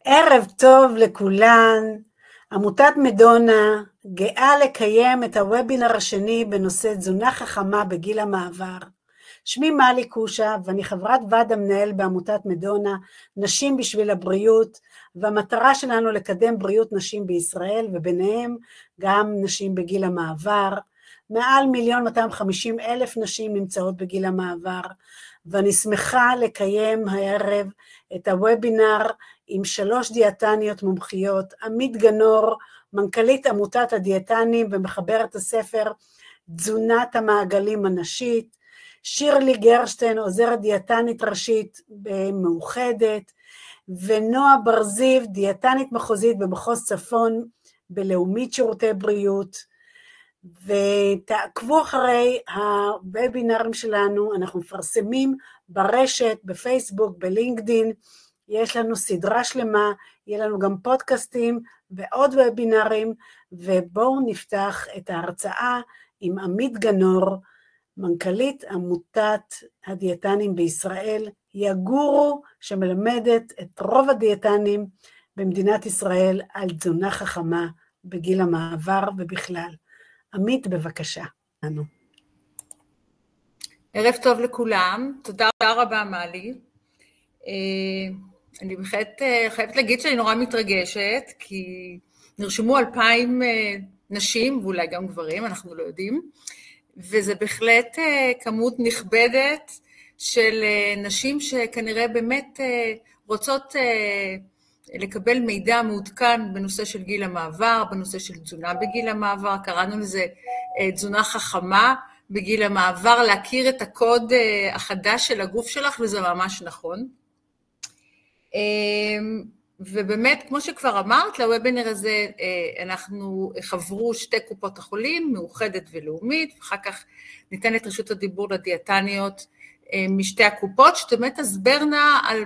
ערב טוב לכולן. עמותת מדונה גאה לקיים את הוובינר השני בנושא תזונה חכמה בגיל המעבר. שמי מלי קושה ואני חברת ועד המנהל בעמותת מדונה, נשים בשביל הבריאות, והמטרה שלנו לקדם בריאות נשים בישראל וביניהם גם נשים בגיל המעבר. מעל 1,250,000 נשים נמצאות בגיל המעבר, ואני שמחה לקיים הערב את הוובינר עם 3 דיאטניות מומחיות, עמית גנור, מנכ"לית עמותת הדיאטנים ומחברת הספר תזונת המעגלים הנשית, שירלי גרשטיין, עוזרת דיאטנית ראשית במאוחדת, ונועה בר זיו, דיאטנית מחוזית במחוז צפון בלאומית שירותי בריאות. ותעקבו אחרי הוובינרים שלנו, אנחנו מפרסמים ברשת, בפייסבוק, בלינקדין, יש לנו סדרה שלמה, יהיה לנו גם פודקאסטים ועוד וובינרים, ובואו נפתח את ההרצאה עם עמית גנור, מנכ"לית עמותת הדיאטנים בישראל, היא הגורו שמלמדת את רוב הדיאטנים במדינת ישראל על תזונה חכמה בגיל המעבר ובכלל. עמית, בבקשה. ערב טוב לכולם, תודה רבה מלי. אני בהחלט חייבת להגיד שאני נורא מתרגשת, כי נרשמו 2,000 נשים, ואולי גם גברים, אנחנו לא יודעים, וזה בהחלט כמות נכבדת של נשים שכנראה באמת רוצות לקבל מידע מעודכן בנושא של גיל המעבר, בנושא של תזונה בגיל המעבר, קראנו לזה תזונה חכמה בגיל המעבר, להכיר את הקוד החדש של הגוף שלך, וזה ממש נכון. ובאמת, כמו שכבר אמרת, לוובינר הזה אנחנו חברו 2 קופות החולים, מאוחדת ולאומית, ואחר כך ניתן את רשות הדיבור לדיאטניות משתי הקופות, שבאמת תסברנה על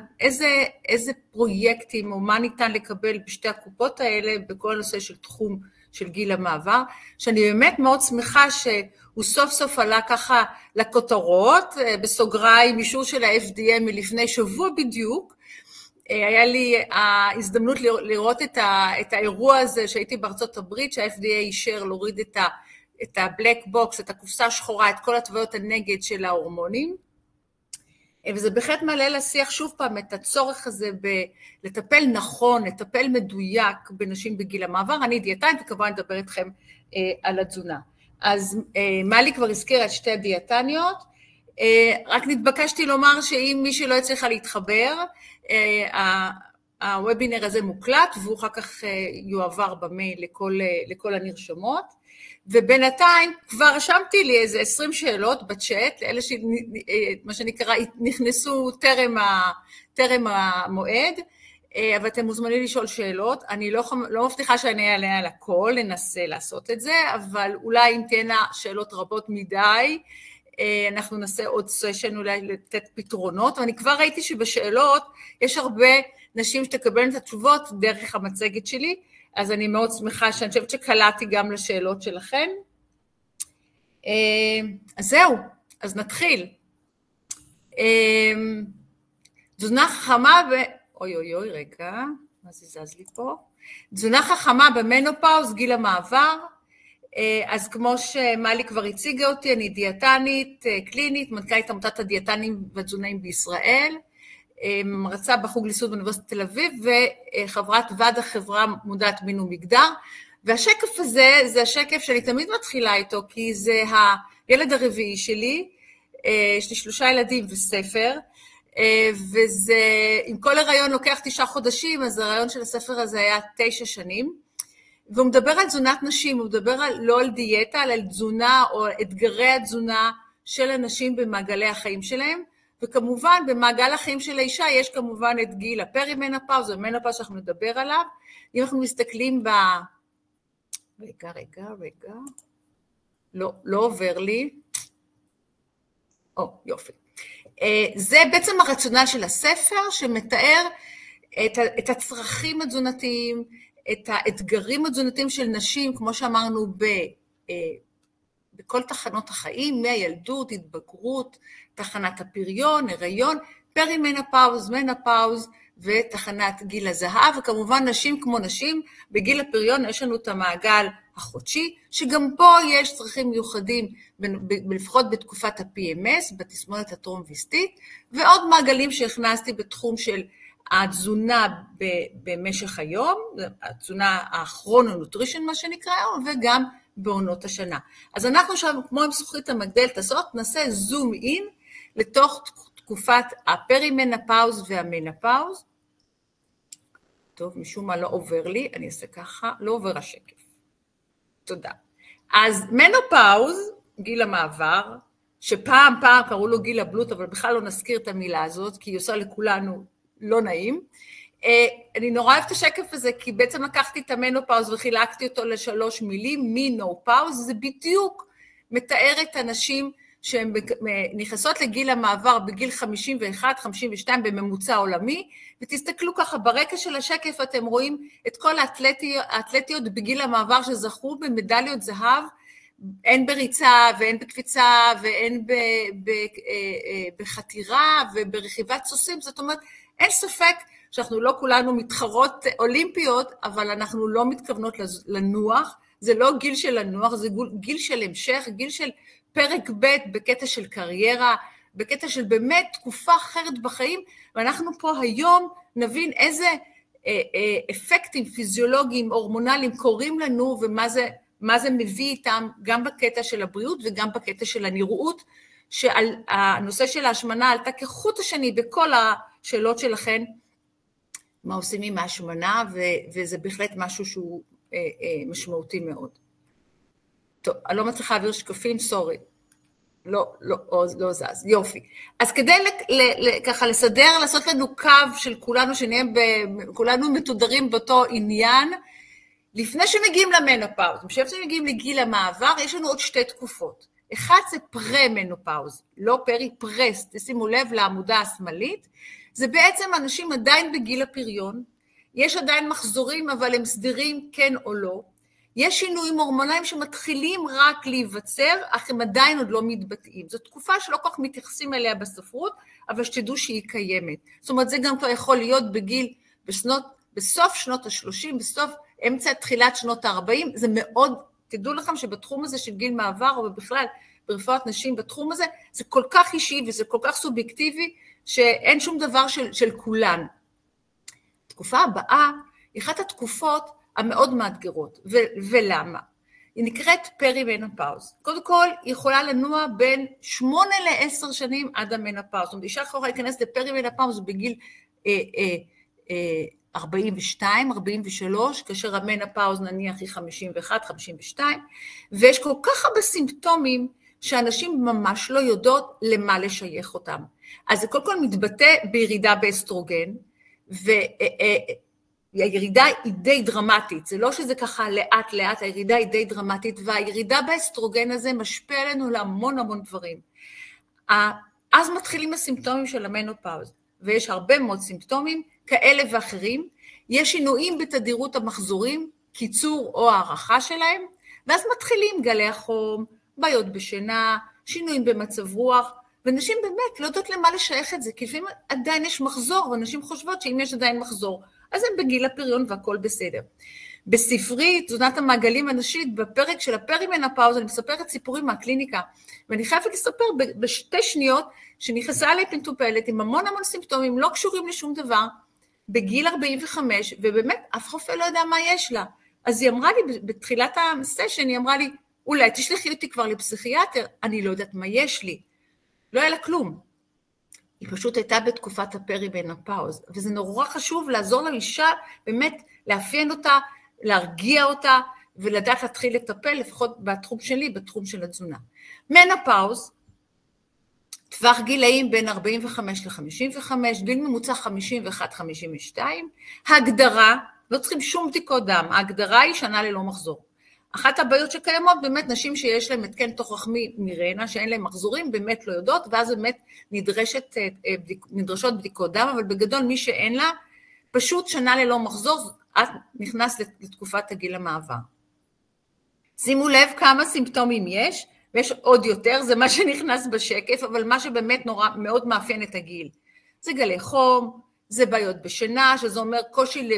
איזה פרויקטים או מה ניתן לקבל בשתי הקופות האלה, בכל הנושא של תחום של גיל המעבר, שאני באמת מאוד שמחה שהוא סוף סוף עלה ככה לכותרות, בסוגריים, אישור של ה-FDA מלפני שבוע בדיוק, היה לי ההזדמנות לראות את האירוע הזה שהייתי בארצות הברית, שה-FDA אישר להוריד את ה-black box, את הקופסה השחורה, את כל התוויות הנגד של ההורמונים, וזה בהחלט מעלה לשיח שוב פעם את הצורך הזה לטפל נכון, לטפל מדויק בנשים בגיל המעבר. אני דיאטנית וכמובן אדבר איתכם על התזונה. אז מלי כבר הזכירה את 2 הדיאטניות, רק נתבקשתי לומר שאם מישהו לא הצליחה להתחבר, הוובינר הזה מוקלט והוא אחר כך יועבר במייל לכל הנרשמות. ובינתיים כבר רשמתי לי איזה 20 שאלות בצ'אט, אלה שמה שנקרא נכנסו טרם המועד, אבל אתם מוזמנים לשאול שאלות. אני לא מבטיחה שאני אעלה על הכל, ננסה לעשות את זה, אבל אולי אם תהיינה שאלות רבות מדי, אנחנו נעשה עוד סשן אולי לתת פתרונות, ואני כבר ראיתי שבשאלות יש הרבה נשים שתקבלן את התשובות דרך המצגת שלי, אז אני מאוד שמחה שאני חושבת שקלעתי גם לשאלות שלכם. אז זהו, אז נתחיל. תזונה חכמה אוי, רגע, מה זה זז לי פה? תזונה חכמה במנופאוז, גיל המעבר. אז כמו שמלי כבר הציגה אותי, אני דיאטנית קלינית, מנכ"לית עמותת הדיאטנים והתזונאים בישראל, מרצה בחוג ליסוד באוניברסיטת תל אביב, וחברת ועד החברה מודעת מין ומגדר, והשקף הזה, זה השקף שאני תמיד מתחילה איתו, כי זה הילד הרביעי שלי, יש לי 3 ילדים וספר, וזה, עם כל הריון לוקח 9 חודשים, אז הריון של הספר הזה היה 9 שנים, והוא מדבר על תזונת נשים, הוא מדבר לא על דיאטה, אלא על תזונה או אתגרי התזונה של הנשים במעגלי החיים שלהם, וכמובן במעגל החיים של האישה יש כמובן את גיל הפרימנופאוז, או המנופאוז שאנחנו נדבר עליו. אם אנחנו מסתכלים רגע, לא עובר לי, יופי. זה בעצם הרציונל של הספר שמתאר את הצרכים התזונתיים, את האתגרים התזונתיים של נשים, כמו שאמרנו, בכל תחנות החיים, מהילדות, התבגרות, תחנת הפריון, הריון, פרימנופאוז, מנופאוז, ותחנת גיל הזהב, וכמובן נשים כמו נשים, בגיל הפריון יש לנו את המעגל החודשי, שגם פה יש צרכים מיוחדים, לפחות בתקופת ה-PMS, בתסמונת הטרום-ויסטית, ועוד מעגלים שהכנסתי בתחום של התזונה במשך היום, התזונה הכרונונוטרישן מה שנקרא, וגם בעונות השנה. אז אנחנו שם, כמו עם זכוכית המגדלת הזאת, נעשה זום אין לתוך תקופת הפרימנופאוז והמנופאוז. טוב, משום מה לא עובר לי, אני אעשה ככה, לא עובר השקף. תודה. אז מנופאוז, גיל המעבר, שפעם קראו לו גיל הבלוט, אבל בכלל לא נזכיר את המילה הזאת, כי היא עושה לכולנו לא נעים. אני נורא אוהבת את השקף הזה, כי בעצם לקחתי את המנופאוז וחילקתי אותו ל3 מילים, מנופאוז, זה בדיוק מתאר את הנשים שהן נכנסות לגיל המעבר בגיל 51, 52 בממוצע עולמי, ותסתכלו ככה ברקע של השקף, אתם רואים את כל האתלטיות בגיל המעבר שזכו במדליות זהב, אין בריצה ואין בקפיצה ואין בחתירה וברכיבת סוסים, זאת אומרת, אין ספק שאנחנו לא כולנו מתחרות אולימפיות, אבל אנחנו לא מתכוונות לנוח, זה לא גיל של לנוח, זה גיל של המשך, גיל של פרק ב' בקטע של קריירה, בקטע של באמת תקופה אחרת בחיים, ואנחנו פה היום נבין איזה אפקטים פיזיולוגיים, הורמונליים קורים לנו, ומה זה מביא איתם גם בקטע של הבריאות וגם בקטע של הנראות, שהנושא של ההשמנה עלתה כחוט השני בכל השאלות שלכן, מה עושים עם ההשמנה, וזה בהחלט משהו שהוא משמעותי מאוד. טוב, אני לא מצליחה להעביר שקפים, סורי. לא זז, יופי. אז כדי ככה לסדר, לעשות לנו קו של כולנו, שנהיה כולנו מתודרים באותו עניין, לפני שמגיעים למנופאוז, לפני שמגיעים לגיל המעבר, יש לנו עוד 2 תקופות. אחת זה פרה-מנופאוז, לא פרי, פרס, תשימו לב לעמודה השמאלית, זה בעצם אנשים עדיין בגיל הפריון, יש עדיין מחזורים, אבל הם סדירים כן או לא, יש שינויים הורמונליים שמתחילים רק להיווצר, אך הם עדיין עוד לא מתבטאים. זו תקופה שלא כל כך מתייחסים אליה בספרות, אבל שתדעו שהיא קיימת. זאת אומרת, זה גם כבר יכול להיות בסוף שנות ה-30, בסוף אמצע תחילת שנות ה-40, זה מאוד, תדעו לכם שבתחום הזה של גיל מעבר, או בכלל ברפואת נשים בתחום הזה, זה כל כך אישי וזה כל כך סובייקטיבי, שאין שום דבר של כולן. התקופה הבאה, היא אחת התקופות, המאוד מאתגרות, ולמה? היא נקראת פרימנופאוז. קודם כל, היא יכולה לנוע בין 8 ל-10 שנים עד המנופאוז. זאת אומרת, אישה יכולה להיכנס לפרימנופאוז בגיל 42, 43, כאשר המנופאוז נניח היא 51, 52, ויש כל כך הרבה סימפטומים שאנשים ממש לא יודעות למה לשייך אותם. אז זה קודם כל מתבטא בירידה באסטרוגן, הירידה היא די דרמטית, זה לא שזה ככה לאט לאט, הירידה היא די דרמטית, והירידה באסטרוגן הזה משפיע עלינו להמון דברים. אז מתחילים הסימפטומים של המנופאוז, ויש הרבה מאוד סימפטומים כאלה ואחרים, יש שינויים בתדירות המחזורים, קיצור או הערכה שלהם, ואז מתחילים גלי החום, בעיות בשינה, שינויים במצב רוח, ונשים באמת לא יודעות למה לשייך את זה, כי לפעמים עדיין יש מחזור, ואנשים חושבות שאם יש עדיין מחזור, אז הם בגיל הפריון והכל בסדר. בספרי, תזונת המעגלים הנשית, בפרק של הפרימנופאוז, אני מספרת סיפורים מהקליניקה, ואני חייבת לספר בשתי שניות, שנכנסה עלי מטופלת עם המון סימפטומים, לא קשורים לשום דבר, בגיל 45, ובאמת אף רופא לא יודע מה יש לה. אז היא אמרה לי, בתחילת הסשן, היא אמרה לי, אולי תשלחי אותי כבר לפסיכיאטר, אני לא יודעת מה יש לי. לא היה לה כלום. היא פשוט הייתה בתקופת הפרימנופאוז, וזה נורא חשוב לעזור לאישה, באמת לאפיין אותה, להרגיע אותה, ולדעת להתחיל לטפל, לפחות בתחום שלי, בתחום של התזונה. מנופאוז, טווח גילאים בין 45 ל-55, גיל ממוצע 51-52, ההגדרה, לא צריכים שום בדיקות דם, ההגדרה היא שנה ללא מחזור. אחת הבעיות שקיימות, באמת נשים שיש להם התקן תוך רחמי מירנה, שאין להם מחזורים, באמת לא יודעות, ואז באמת נדרשות בדיקות דם, אבל בגדול מי שאין לה, פשוט שנה ללא מחזור, את נכנס לתקופת הגיל המעבר. שימו לב כמה סימפטומים יש, ויש עוד יותר, זה מה שנכנס בשקף, אבל מה שבאמת נורא מאוד מאפיין את הגיל. זה גלי חום, זה בעיות בשינה, שזה אומר קושי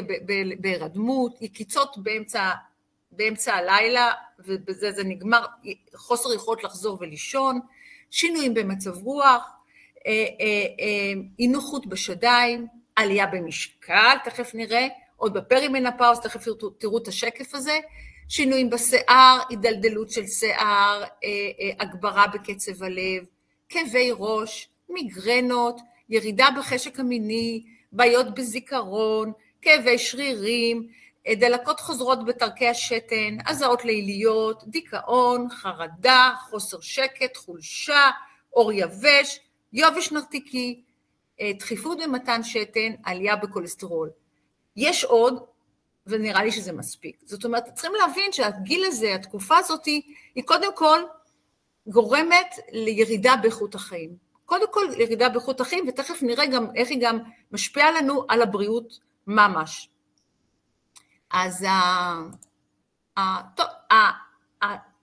בהירדמות, יקיצות באמצע הלילה, ובזה זה נגמר, חוסר יכולת לחזור ולישון, שינויים במצב רוח, אי-נוחות בשדיים, עלייה במשקל, תכף נראה, עוד בפרימנופאוז, תכף תראו את השקף הזה, שינויים בשיער, הידלדלות של שיער, הגברה בקצב הלב, כאבי ראש, מיגרנות, ירידה בחשק המיני, בעיות בזיכרון, כאבי שרירים, דלקות חוזרות בתרכי השתן, הזעות ליליות, דיכאון, חרדה, חוסר שקט, חולשה, אור יבש, יובש נרתיקי, דחיפות במתן שתן, עלייה בכולסטרול. יש עוד, ונראה לי שזה מספיק. זאת אומרת, צריכים להבין שהגיל הזה, התקופה הזאת, היא קודם כל גורמת לירידה באיכות החיים. קודם כל ירידה באיכות החיים, ותכף נראה גם איך היא גם משפיעה לנו על הבריאות ממש. אז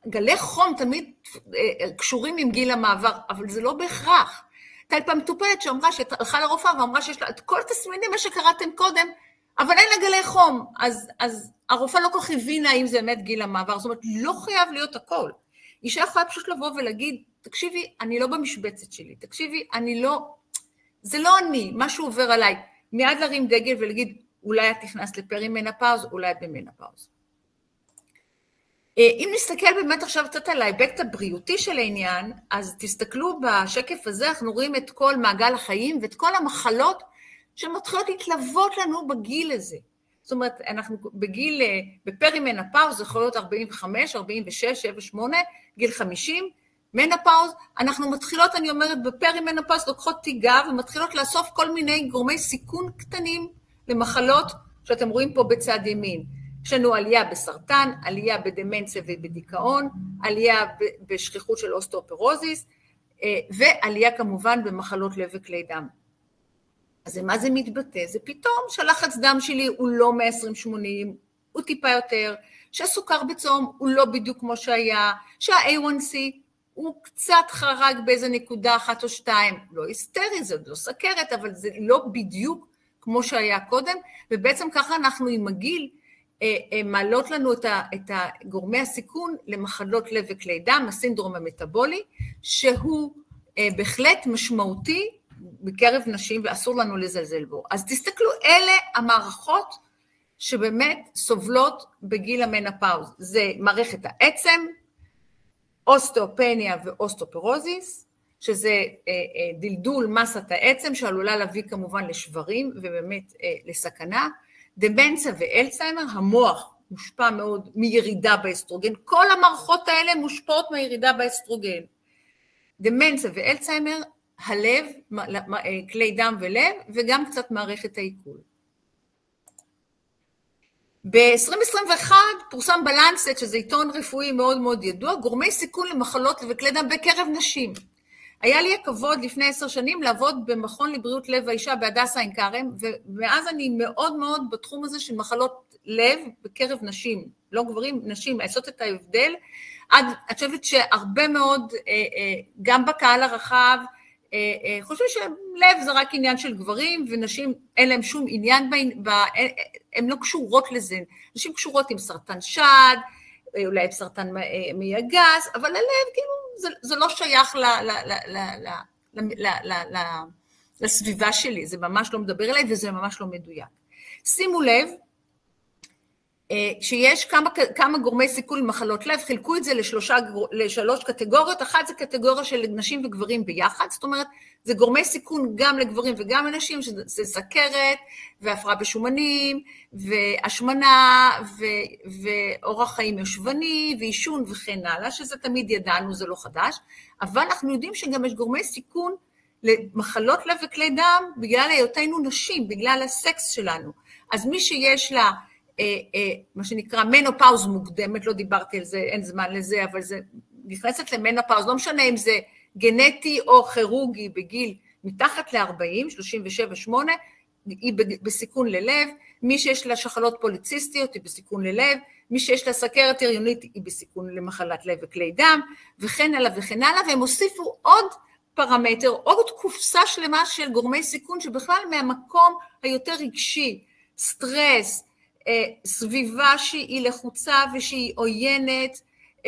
גלי חום תמיד קשורים עם גיל המעבר, אבל זה לא בהכרח. הייתה פעם מטופלת שאמרה, שהלכה לרופאה ואמרה שיש לה את כל תסמינים מה שקראתם קודם, אבל אין לה גלי חום, אז הרופאה לא כל כך הבינה אם זה באמת גיל המעבר, זאת אומרת, לא חייב להיות הכל. אישה יכולה פשוט לבוא ולהגיד, תקשיבי, אני לא במשבצת שלי, תקשיבי, זה לא אני, משהו עובר עליי, מיד להרים דגל ולהגיד, אולי את נכנסת לפרימנופאוז, אולי את במנופאוז. אם נסתכל באמת עכשיו קצת על ההיבט הבריאותי של העניין, אז תסתכלו בשקף הזה, אנחנו רואים את כל מעגל החיים ואת כל המחלות שמתחילות להתלוות לנו בגיל הזה. זאת אומרת, אנחנו בפרימנופאוז, זה יכול להיות 45, 46, 78, גיל 50, מנופאוז, אנחנו מתחילות, אני אומרת, בפרימנופאוז, לוקחות תיגה ומתחילות לאסוף כל מיני גורמי סיכון קטנים למחלות שאתם רואים פה בצד ימין. יש לנו עלייה בסרטן, עלייה בדמנציה ובדיכאון, עלייה בשכיחות של אוסטאופורוזיס, ועלייה כמובן במחלות לב וכלי דם. אז מה זה מתבטא? זה פתאום שהלחץ דם שלי הוא לא 120-80, הוא טיפה יותר, שהסוכר בצום הוא לא בדיוק כמו שהיה, שה-A1C הוא קצת חרג באיזה נקודה 1 או 2, לא היסטרי, זה לא סכרת, אבל זה לא בדיוק כמו שהיה קודם, ובעצם ככה אנחנו עם הגיל, מעלות לנו את גורמי הסיכון למחלות לב וכלי דם, הסינדרום המטאבולי, שהוא בהחלט משמעותי בקרב נשים, ואסור לנו לזלזל בו. אז תסתכלו, אלה המערכות שבאמת סובלות בגיל המנופאוז. זה מערכת העצם, אוסטאופניה ואוסטאופורוזיס, שזה דלדול מסת העצם, שעלולה להביא כמובן לשברים ובאמת לסכנה. דמנציה ואלצהיימר, המוח מושפע מאוד מירידה באסטרוגן, כל המערכות האלה מושפעות מהירידה באסטרוגן. דמנציה ואלצהיימר, הלב, כלי דם ולב, וגם קצת מערכת העיכול. ב-2021 פורסם בלנסט, שזה עיתון רפואי מאוד מאוד ידוע, גורמי סיכון למחלות וכלי דם בקרב נשים. היה לי הכבוד לפני 10 שנים לעבוד במכון לבריאות לב האישה בהדסה עין כרם, ומאז אני מאוד מאוד בתחום הזה של מחלות לב בקרב נשים, לא גברים, נשים, לעשות את ההבדל. אני חושבת שהרבה מאוד, גם בקהל הרחב, חושבים שלב זה רק עניין של גברים, ונשים אין להם שום עניין, הן לא קשורות לזה. נשים קשורות עם סרטן שד, אולי עם סרטן מעי הגס, אבל הלב כאילו, זה לא שייך לסביבה שלי, זה ממש לא מדבר אליי וזה ממש לא מדויק. שימו לב שיש כמה גורמי סיכון למחלות לב, חילקו את זה לשלוש קטגוריות, אחת זה קטגוריה של נשים וגברים ביחד, זאת אומרת, זה גורמי סיכון גם לגברים וגם לנשים, שזה סכרת והפרעה בשומנים, והשמנה, ואורח חיים יושבני, ועישון וכן הלאה, שזה תמיד ידענו, זה לא חדש, אבל אנחנו יודעים שגם יש גורמי סיכון למחלות לב וכלי דם, בגלל היותנו נשים, בגלל הסקס שלנו. אז מי שיש לה, מה שנקרא מנופאוז מוקדמת, לא דיברתי על זה, אין זמן לזה, אבל זה נכנסת למנופאוז, לא משנה אם זה גנטי או כירורגי בגיל מתחת ל-40, 37-8, היא בסיכון ללב, מי שיש לה שחלות פוליציסטיות היא בסיכון ללב, מי שיש לה סכרת הריונית היא בסיכון למחלת לב וכלי דם, וכן הלאה וכן הלאה, והם הוסיפו עוד פרמטר, עוד קופסה שלמה של גורמי סיכון, שבכלל מהמקום היותר רגשי, סטרס, סביבה שהיא לחוצה ושהיא עוינת,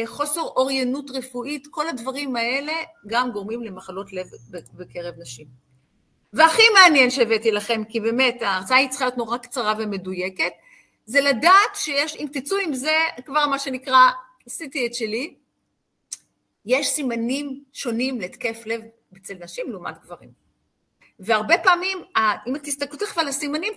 חוסר אוריינות רפואית, כל הדברים האלה גם גורמים למחלות לב בקרב נשים. והכי מעניין שהבאתי לכם, כי באמת ההרצאה היא צריכה להיות נורא קצרה ומדויקת, זה לדעת שיש, אם תצאו עם זה, כבר מה שנקרא, עשיתי את שלי, יש סימנים שונים להתקף לב אצל נשים לעומת גברים. והרבה פעמים, אם תסתכלו תכף על הסימנים,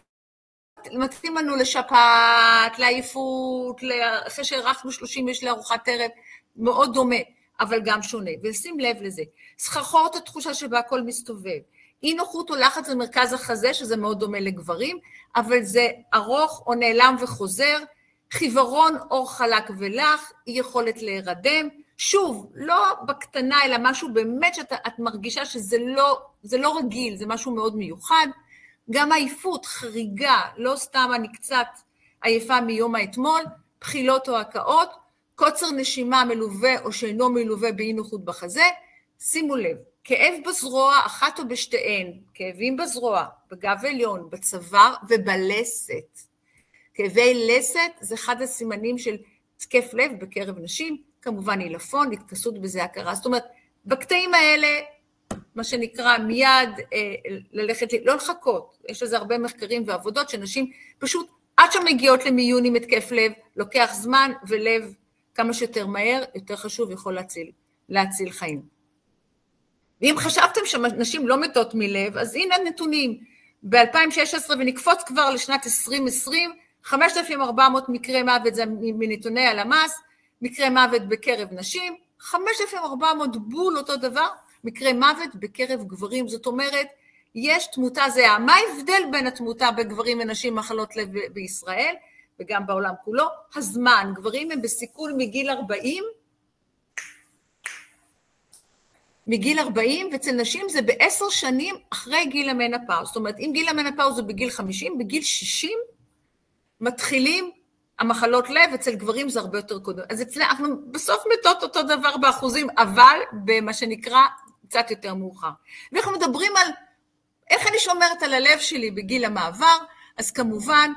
מתאים לנו לשפעת, לעייפות, אחרי שערכנו 30 יש לארוחת ערב, מאוד דומה, אבל גם שונה. ושים לב לזה. סחרחורת התחושה שבה הכל מסתובב. אי נוחות או לחץ במרכז החזה, שזה מאוד דומה לגברים, אבל זה ארוך או נעלם וחוזר, חיוורון אור חלק ולח, אי יכולת להירדם, שוב, לא בקטנה, אלא משהו באמת שאת מרגישה שזה לא רגיל, זה משהו מאוד מיוחד, גם עייפות, חריגה, לא סתם אני קצת עייפה מיום האתמול, בחילות או הקאות, קוצר נשימה מלווה או שאינו מלווה באי נוחות בחזה, שימו לב, כאב בזרוע, אחת או בשתיהן, כאבים בזרוע, בגב עליון, בצוואר ובלסת. כאבי לסת זה אחד הסימנים של התקף לב בקרב נשים, כמובן עילפון, התכסות בזה הכרה. זאת אומרת, בקטעים האלה, מה שנקרא מיד ללכת, לא לחכות, יש לזה הרבה מחקרים ועבודות שנשים פשוט עד שמגיעות למיון עם התקף לב, לוקח זמן ולב כמה שיותר מהר, יותר חשוב, יכול להציל חיים. ואם חשבתם שנשים לא מתות מלב, אז הנה הנתונים. ב-2016 ונקפוץ כבר לשנת 2020, 5,400 מקרי מוות, זה מנתוני הלמ"ס, מקרי מוות בקרב נשים, 5,400 בול אותו דבר, מקרי מוות בקרב גברים, זאת אומרת, יש תמותה זהה. מה ההבדל בין התמותה בגברים ונשים מחלות לב בישראל, וגם בעולם כולו? הזמן, גברים הם בסיכון מגיל 40, ואצל נשים זה ב10 שנים אחרי גיל המנופאוז. זאת אומרת, אם גיל המנופאוז זה בגיל 50, בגיל 60 מתחילים המחלות לב, אצל גברים זה הרבה יותר קודם. אז אנחנו בסוף מתות אותו דבר באחוזים, אבל במה שנקרא קצת יותר מאוחר. ואנחנו מדברים על איך אני שומרת על הלב שלי בגיל המעבר, אז כמובן,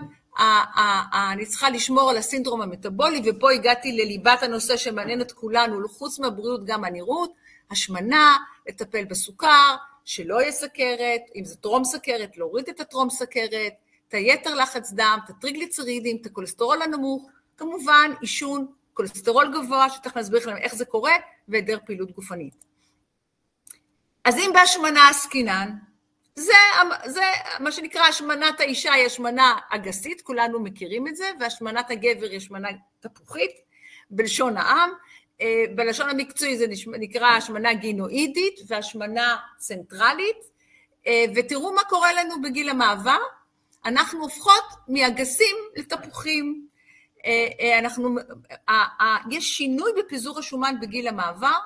אני צריכה לשמור על הסינדרום המטאבולי, ופה הגעתי לליבת הנושא שמעניין את כולנו, חוץ מהבריאות גם הנראות, השמנה, לטפל בסוכר, שלא יהיה סכרת, אם זה טרום סכרת, להוריד את הטרום סכרת, את היתר לחץ דם, את הטריגליצרידים, את הכולסטרול הנמוך, כמובן עישון, כולסטרול גבוה, שתכף נסביר לכם איך זה קורה, והיעדר פעילות גופנית. אז אם בהשמנה עסקינן, זה מה שנקרא השמנת האישה היא השמנה אגסית, כולנו מכירים את זה, והשמנת הגבר היא השמנה תפוחית, בלשון העם, בלשון המקצועי זה נקרא השמנה גינואידית, והשמנה צנטרלית, ותראו מה קורה לנו בגיל המעבר, אנחנו הופכות מאגסים לתפוחים, יש שינוי בפיזור השומן בגיל המעבר,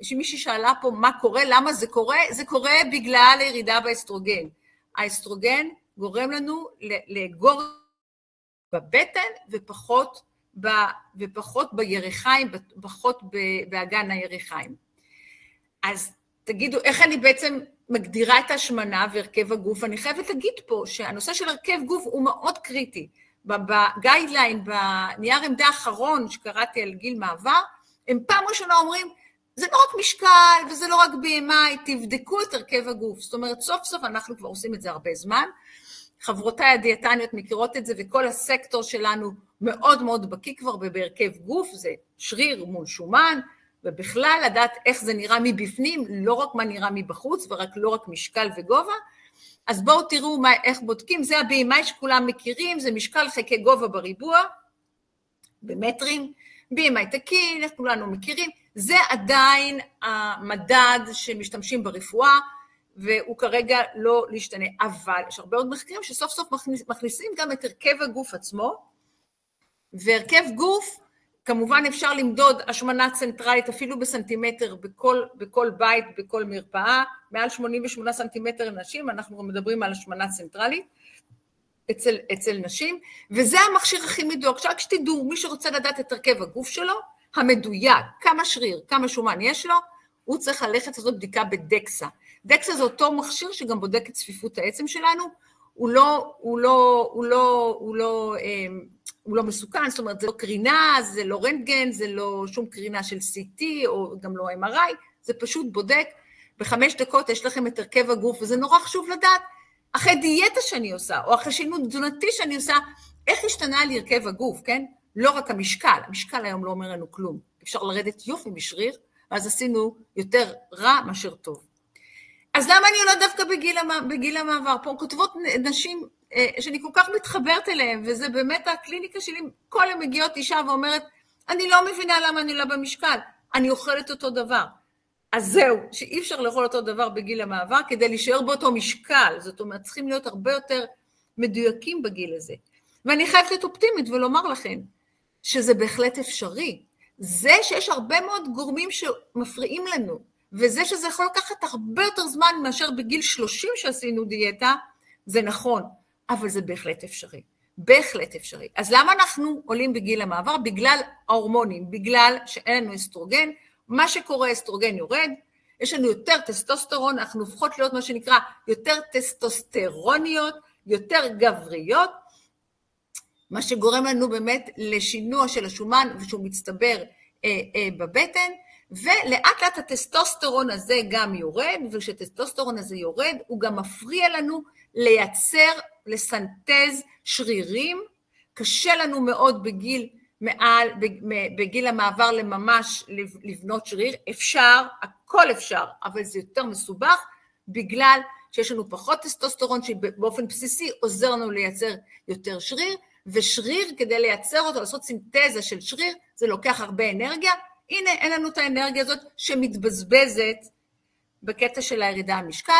שמישהי שאלה פה מה קורה, למה זה קורה, זה קורה בגלל הירידה באסטרוגן. האסטרוגן גורם לנו לאגור בבטן ופחות בירכיים, פחות באגן הירכיים. אז תגידו, איך אני בעצם מגדירה את השמנה והרכב הגוף? אני חייבת להגיד פה שהנושא של הרכב גוף הוא מאוד קריטי. בגיידליין, בנייר עמדה האחרון שקראתי על גיל מעבר, הם פעם ראשונה אומרים, זה לא רק משקל וזה לא רק BMI, תבדקו את הרכב הגוף. זאת אומרת, סוף סוף אנחנו כבר עושים את זה הרבה זמן. חברותיי הדיאטניות מכירות את זה, וכל הסקטור שלנו מאוד מאוד בקיא כבר בהרכב גוף, זה שריר מול שומן, ובכלל לדעת איך זה נראה מבפנים, לא רק מה נראה מבחוץ, ורק לא רק משקל וגובה. אז בואו תראו איך בודקים, זה ה-BMI שכולם מכירים, זה משקל חלקי גובה בריבוע, במטרים, BMI תקין, איך כולנו מכירים, זה עדיין המדד שמשתמשים ברפואה, והוא כרגע לא להשתנה, אבל יש הרבה עוד מחקרים שסוף סוף מכניסים גם את הרכב הגוף עצמו, והרכב גוף, כמובן אפשר למדוד השמנה צנטרלית אפילו בסנטימטר בכל בית, בכל מרפאה, מעל 88 סנטימטר נשים, אנחנו מדברים על השמנה צנטרלית אצל נשים, וזה המכשיר הכי מדויק, רק שתדעו, מי שרוצה לדעת את הרכב הגוף שלו, המדויק, כמה שריר, כמה שומן יש לו, הוא צריך ללכת לעשות בדיקה בדקסה. דקסה זה אותו מכשיר שגם בודק את צפיפות העצם שלנו, הוא לא מסוכן, זאת אומרת, זה לא קרינה, זה לא רנטגן, זה לא שום קרינה של CT או גם לא MRI, זה פשוט בודק, ב5 דקות יש לכם את הרכב הגוף, וזה נורא חשוב לדעת, אחרי דיאטה שאני עושה, או אחרי שינוי תזונתי שאני עושה, איך השתנה לי הרכב הגוף, כן? לא רק המשקל, המשקל היום לא אומר לנו כלום, אפשר לרדת יופי בשריר, ואז עשינו יותר רע מאשר טוב. אז למה אני עולה דווקא בגיל המעבר? פה כותבות נשים שאני כל כך מתחברת אליהן, וזה באמת הקליניקה שלי, כל הם מגיעות אישה ואומרת, אני לא מבינה למה אני עולה במשקל, אני אוכלת אותו דבר. אז זהו, שאי אפשר לאכול אותו דבר בגיל המעבר, כדי להישאר באותו משקל, זאת אומרת, צריכים להיות הרבה יותר מדויקים בגיל הזה. ואני חייבת להיות אופטימית ולומר לכם, שזה בהחלט אפשרי. זה שיש הרבה מאוד גורמים שמפריעים לנו, וזה שזה יכול לקחת הרבה יותר זמן מאשר בגיל 30 שעשינו דיאטה, זה נכון, אבל זה בהחלט אפשרי. בהחלט אפשרי. אז למה אנחנו עולים בגיל המעבר? בגלל ההורמונים, בגלל שאין לנו אסטרוגן, מה שקורה אסטרוגן יורד, יש לנו יותר טסטוסטרון, אנחנו הופכות להיות מה שנקרא יותר טסטוסטרוניות, יותר גבריות, מה שגורם לנו באמת לשינוע של השומן ושהוא מצטבר בבטן, ולאט לאט הטסטוסטרון הזה גם יורד, וכשהטסטוסטרון הזה יורד, הוא גם מפריע לנו לייצר, לסנטז שרירים, קשה לנו מאוד בגיל המעבר לממש לבנות שריר, אפשר, הכל אפשר, אבל זה יותר מסובך, בגלל שיש לנו פחות טסטוסטרון, שבאופן בסיסי עוזר לנו לייצר יותר שריר, ושריר כדי לייצר אותו, לעשות סינתזה של שריר, זה לוקח הרבה אנרגיה, הנה אין לנו את האנרגיה הזאת שמתבזבזת בקטע של הירידה המשקל,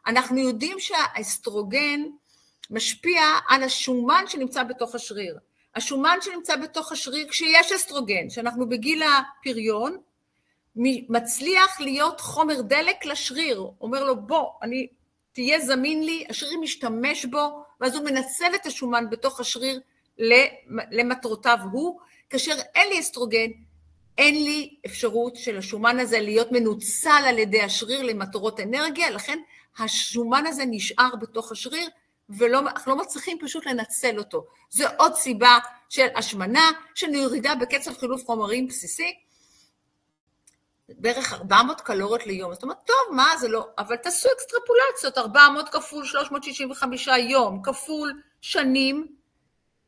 אנחנו יודעים שהאסטרוגן משפיע על השומן שנמצא בתוך השריר, השומן שנמצא בתוך השריר כשיש אסטרוגן, שאנחנו בגיל הפריון, מצליח להיות חומר דלק לשריר, אומר לו בוא, תהיה זמין לי, השריר משתמש בו, ואז הוא מנצל את השומן בתוך השריר למטרותיו הוא, כאשר אין לי אסטרוגן, אין לי אפשרות של השומן הזה להיות מנוצל על ידי השריר למטרות אנרגיה, לכן השומן הזה נשאר בתוך השריר, ואנחנו לא מצליחים פשוט לנצל אותו. זו עוד סיבה של השמנה, של ירידה בקצב חילוף חומרים בסיסי, בערך 400 קלוריות ליום. זאת אומרת, טוב, מה זה לא, אבל תעשו אקסטרפולציות, 400 כפול 365 יום, כפול שנים,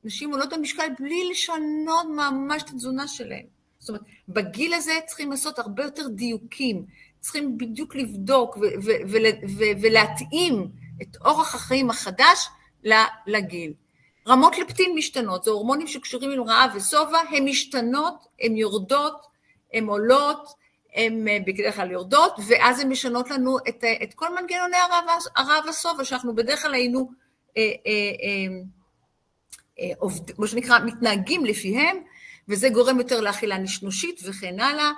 נשים עולות במשקל בלי לשנות ממש את התזונה שלהם. זאת אומרת, בגיל הזה צריכים לעשות הרבה יותר דיוקים, צריכים בדיוק לבדוק ולהתאים את אורח החיים החדש לגיל. רמות לפטין משתנות, זה הורמונים שקשורים עם רעב ושובע, הן משתנות, הן יורדות, הן עולות, הן בדרך כלל יורדות, ואז הן משנות לנו את כל מנגנוני הרעב ושובע, שאנחנו בדרך כלל היינו, מה שנקרא, מתנהגים לפיהם, וזה גורם יותר לאכילה נשנושית וכן הלאה.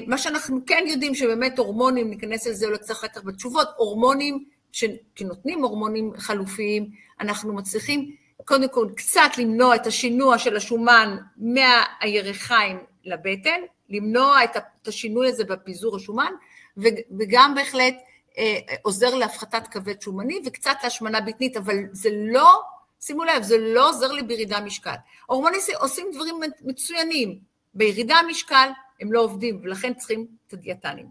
מה שאנחנו כן יודעים שבאמת הורמונים, ניכנס לזה או לצריך אחר כך בתשובות, הורמונים שנותנים הורמונים חלופיים, אנחנו מצליחים קודם כל קצת למנוע את השינוע של השומן מהירכיים לבטן, למנוע את השינוי הזה בפיזור השומן, וגם בהחלט עוזר להפחתת כבד שומני וקצת להשמנה בטנית, אבל זה לא, שימו לב, זה לא עוזר לי בירידה משקל. ההורמונים עושים דברים מצוינים, בירידה משקל הם לא עובדים, ולכן צריכים את הדיאטנים.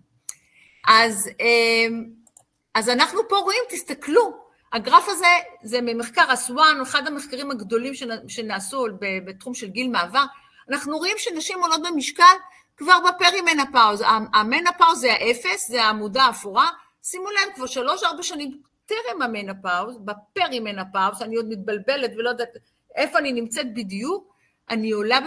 אז אנחנו פה רואים, תסתכלו, הגרף הזה זה ממחקר אסואן, אחד המחקרים הגדולים שנעשו בתחום של גיל מעבר, אנחנו רואים שנשים עולות במשקל כבר בפרימנופאוז, המנופאוז זה האפס, זה העמודה האפורה, שימו לב, כבר 3-4 שנים טרם המנופאוז, בפרימנופאוז, אני עוד מתבלבלת ולא יודעת איפה אני נמצאת בדיוק, אני עולה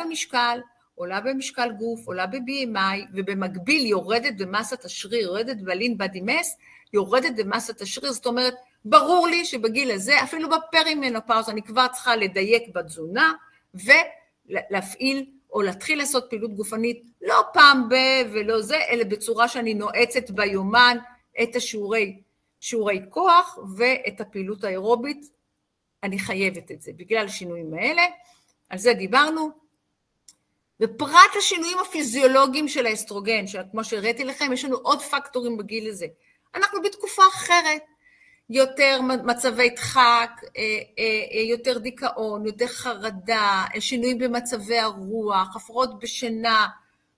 במשקל גוף, עולה ב-BMI, ובמקביל יורדת במסת השריר, יורדת בלין בדי מס, יורדת במסת השריר, זאת אומרת, ברור לי שבגיל הזה, אפילו בפרימנופאוז, אני כבר צריכה לדייק בתזונה, ולהפעיל או להתחיל לעשות פעילות גופנית, לא פעם ולא זה, אלא בצורה שאני נועצת ביומן את שיעורי כוח ואת הפעילות האירובית, אני חייבת את זה, בגלל השינויים האלה, על זה דיברנו, ופרט לשינויים הפיזיולוגיים של האסטרוגן, כמו שהראיתי לכם, יש לנו עוד פקטורים בגיל הזה. אנחנו בתקופה אחרת, יותר מצבי דחק, יותר דיכאון, יותר חרדה, שינויים במצבי הרוח, הפרעות בשינה,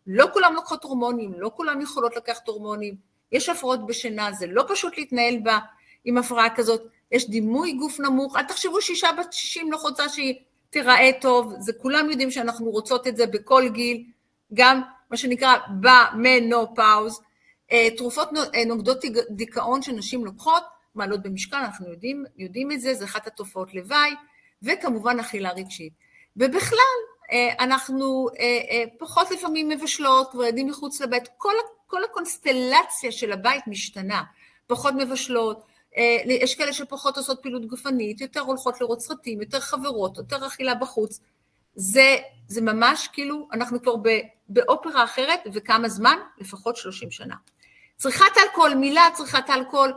לא כולם לוקחות הורמונים, לא כולם יכולות לקחת הורמונים, יש הפרעות בשינה, זה לא פשוט להתנהל בה עם הפרעה כזאת, יש דימוי גוף נמוך, אל תחשבו שאישה בת 60 לא רוצה שהיא תיראה טוב, זה כולם יודעים שאנחנו רוצות את זה בכל גיל, גם מה שנקרא במנופאוז, תרופות נוגדות דיכאון שנשים לוקחות, מעלות במשקל, אנחנו יודעים את זה, זה אחת התופעות לוואי, וכמובן אכילה רגשית. ובכלל, אנחנו פחות לפעמים מבשלות, וילדים מחוץ לבית, כל הקונסטלציה של הבית משתנה, פחות מבשלות, יש כאלה שפחות עושות פעילות גופנית, יותר הולכות לראות סרטים, יותר חברות, יותר אכילה בחוץ, זה ממש כאילו, אנחנו כבר באופרה אחרת, וכמה זמן? לפחות 30 שנה. צריכת אלכוהול, מילה צריכת אלכוהול,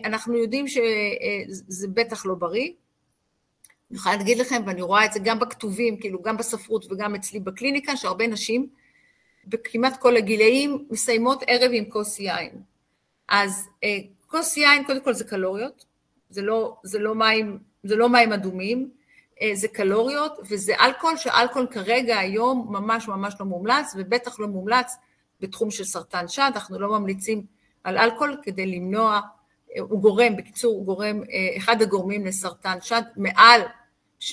אנחנו יודעים שזה בטח לא בריא, אני יכולה להגיד לכם, ואני רואה את זה גם בכתובים, כאילו גם בספרות וגם אצלי בקליניקה, שהרבה נשים, בכמעט כל הגילאים, מסיימות ערב עם כוס יין. אז כוס יין, קודם כל זה קלוריות, זה לא מים אדומים, זה קלוריות, וזה אלכוהול, שאלכוהול כרגע היום ממש ממש לא מומלץ, ובטח לא מומלץ בתחום של סרטן שד, אנחנו לא ממליצים על אלכוהול כדי למנוע, הוא גורם, בקיצור, הוא גורם, אחד הגורמים לסרטן שד,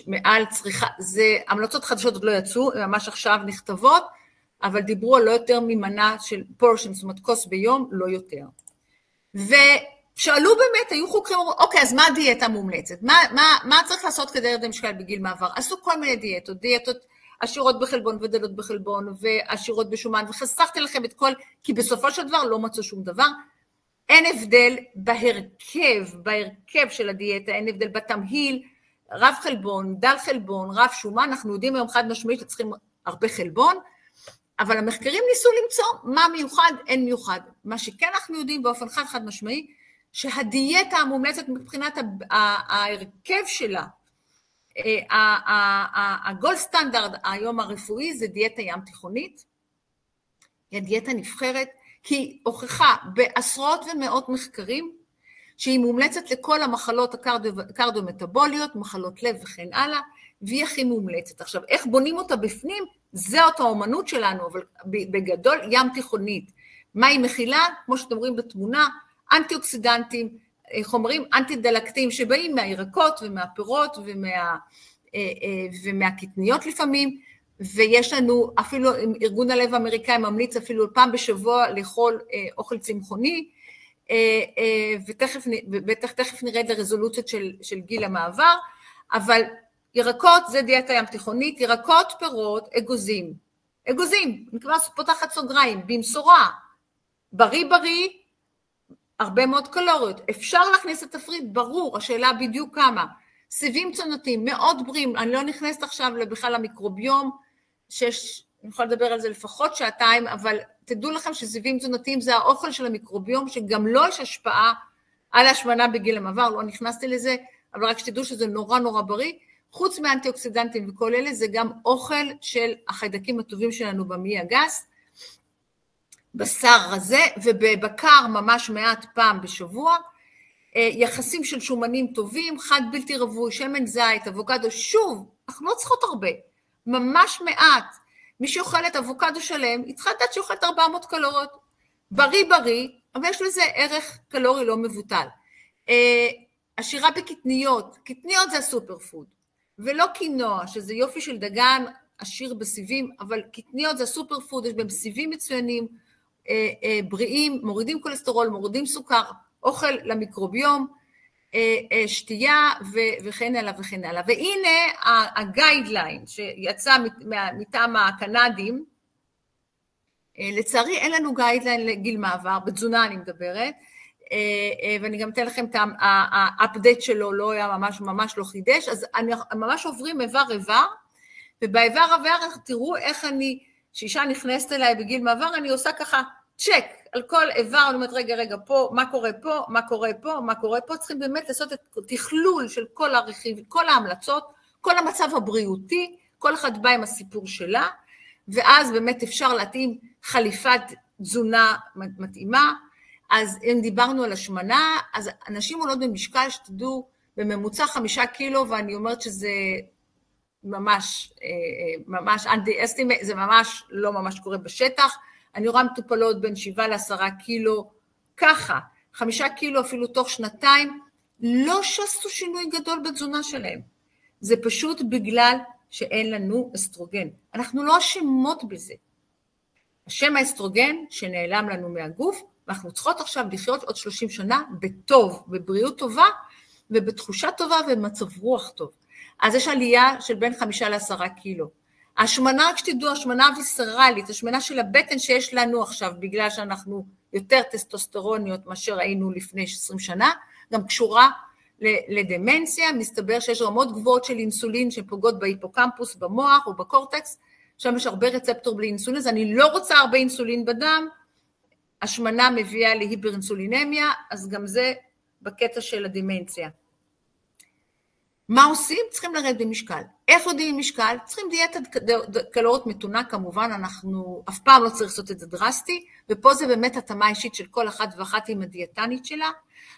מעל צריכה, זה, המלצות חדשות עוד לא יצאו, ממש עכשיו נכתבות, אבל דיברו על לא יותר ממנה של פורשן, זאת אומרת כוס ביום, לא יותר. ושאלו באמת, היו חוקרים, אוקיי, אז מה הדיאטה המומלצת? מה צריך לעשות כדי לרדת משקל בגיל מעבר? עשו כל מיני דיאטות עשירות בחלבון ודלות בחלבון, ועשירות בשומן, וחסכתי לכם את כל, כי בסופו של דבר לא מצאו שום דבר, אין הבדל בהרכב של הדיאטה, אין הבדל בתמהיל, רב חלבון, דל חלבון, רב שומן, אנחנו יודעים היום חד משמעית שצריכים הרבה חלבון, אבל המחקרים ניסו למצוא מה מיוחד, אין מיוחד. מה שכן אנחנו יודעים באופן חד משמעי, שהדיאטה המומלצת מבחינת ההרכב שלה, הגולד סטנדרט היום הרפואי זה דיאטה ים תיכונית, היא דיאטה נבחרת, כי היא הוכחה בעשרות ומאות מחקרים, שהיא מומלצת לכל המחלות הקרדיומטבוליות, מחלות לב וכן הלאה, והיא הכי מומלצת. עכשיו, איך בונים אותה בפנים? זה אותה האומנות שלנו, אבל בגדול ים תיכונית. מה היא מכילה? כמו שאתם רואים בתמונה, אנטי-אוקסידנטים, חומרים אנטי-דלקתיים שבאים מהירקות ומהפירות ומהקטניות לפעמים, ויש לנו אפילו, ארגון הלב האמריקאי ממליץ אפילו פעם בשבוע לאכול אוכל צמחוני, ותכף נרד לרזולוציות של גיל המעבר, אבל ירקות זה דיאטה ים תיכונית, ירקות, פירות, אגוזים, אני כבר פותחת סוגריים, במשורה, בריא, הרבה מאוד קלוריות, אפשר להכניס את התפריט, ברור, השאלה בדיוק כמה, סיבים צונתיים, מאוד בריאים, אני לא נכנסת עכשיו בכלל למיקרוביום, אני יכולה לדבר על זה לפחות שעתיים, אבל תדעו לכם שסיבים תזונתיים זה האוכל של המיקרוביום, שגם לא יש השפעה על השמנה בגיל המעבר, לא נכנסתי לזה, אבל רק שתדעו שזה נורא בריא, חוץ מאנטי-אוקסידנטים וכל אלה, זה גם אוכל של החיידקים הטובים שלנו במעי הגס, בשר רזה, ובבקר ממש מעט פעם בשבוע, יחסים של שומנים טובים, חד בלתי רווי, שמן זית, אבוקדו, שוב, אנחנו לא צריכות הרבה, ממש מעט, מי שאוכלת אבוקדו שלם, היא צריכה לדעת שאוכלת 400 קלוריות, בריא, אבל יש לזה ערך קלורי לא מבוטל. עשירה בקטניות, קטניות זה הסופר פוד, ולא קינוע, שזה יופי של דגן, עשיר בסיבים, אבל קטניות זה הסופר פוד, יש בהם סיבים מצוינים, בריאים, מורידים כולסטרול, מורידים סוכר, אוכל למיקרוביום, שתייה וכן הלאה. והנה הגיידליין שיצא מטעם הקנדים, לצערי אין לנו גיידליין לגיל מעבר, בתזונה אני מדברת, ואני גם אתן לכם את האפדייט שלו, לא היה ממש לא חידש, אז ממש עוברים איבר, ובאיבר תראו איך שאישה נכנסת אליי בגיל מעבר, אני עושה ככה צ'ק על כל איבר, אני אומרת רגע פה, מה קורה פה, צריכים באמת לעשות את תכלול של כל הרכיב, כל ההמלצות, כל המצב הבריאותי, כל אחד בא עם הסיפור שלה, ואז באמת אפשר להתאים חליפת תזונה מתאימה. אז אם דיברנו על השמנה, אז אנשים עולות במשקל שתדעו בממוצע 5 קילו, ואני אומרת שזה ממש underestimate, זה ממש לא ממש קורה בשטח. אני רואה מטופלות בין 7 ל10 קילו, ככה, 5 קילו אפילו תוך שנתיים, לא שעשו שינוי גדול בתזונה שלהם. זה פשוט בגלל שאין לנו אסטרוגן. אנחנו לא אשמות בזה. השם האסטרוגן שנעלם לנו מהגוף, ואנחנו צריכות עכשיו לחיות עוד 30 שנה בטוב, בבריאות טובה, ובתחושה טובה ובמצב רוח טוב. אז יש עלייה של בין 5 ל10 קילו. השמנה, רק שתדעו, השמנה ויסרלית, השמנה של הבטן שיש לנו עכשיו, בגלל שאנחנו יותר טסטוסטרוניות מאשר היינו לפני 20 שנה, גם קשורה לדמנציה. מסתבר שיש רמות גבוהות של אינסולין שפוגעות בהיפוקמפוס, במוח או בקורטקס, שם יש הרבה רצפטור בלי אינסולין, אז אני לא רוצה הרבה אינסולין בדם, השמנה מביאה להיפרינסולינמיה, אז גם זה בקטע של הדמנציה. מה עושים? צריכים לרדת במשקל. איך יודעים במשקל? צריכים דיאטת קלוריות מתונה, כמובן, אנחנו אף פעם לא צריך לעשות את זה דרסטי, ופה זה באמת התאמה אישית של כל אחת ואחת עם הדיאטנית שלה.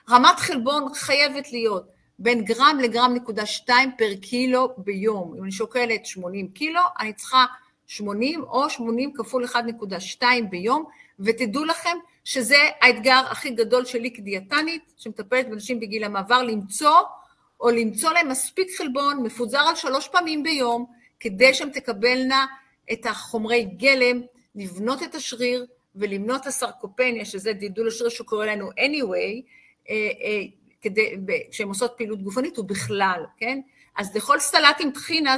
רמת חלבון חייבת להיות בין גרם לגרם נקודה 2 פר קילו ביום. אם אני שוקלת 80 קילו, אני צריכה 80 או 80 כפול 1.2 ביום, ותדעו לכם שזה האתגר הכי גדול שלי כדיאטנית, שמטפלת באנשים בגיל המעבר, למצוא להם מספיק חלבון, מפוזר על 3 פעמים ביום, כדי שהם תקבלנה את החומרי גלם, לבנות את השריר, ולמנוע את הסרקופניה, שזה דידול השריר שקורה לנו anyway, כשהם עושות פעילות גופנית, ובכלל, כן? אז לכל סלט עם טחינה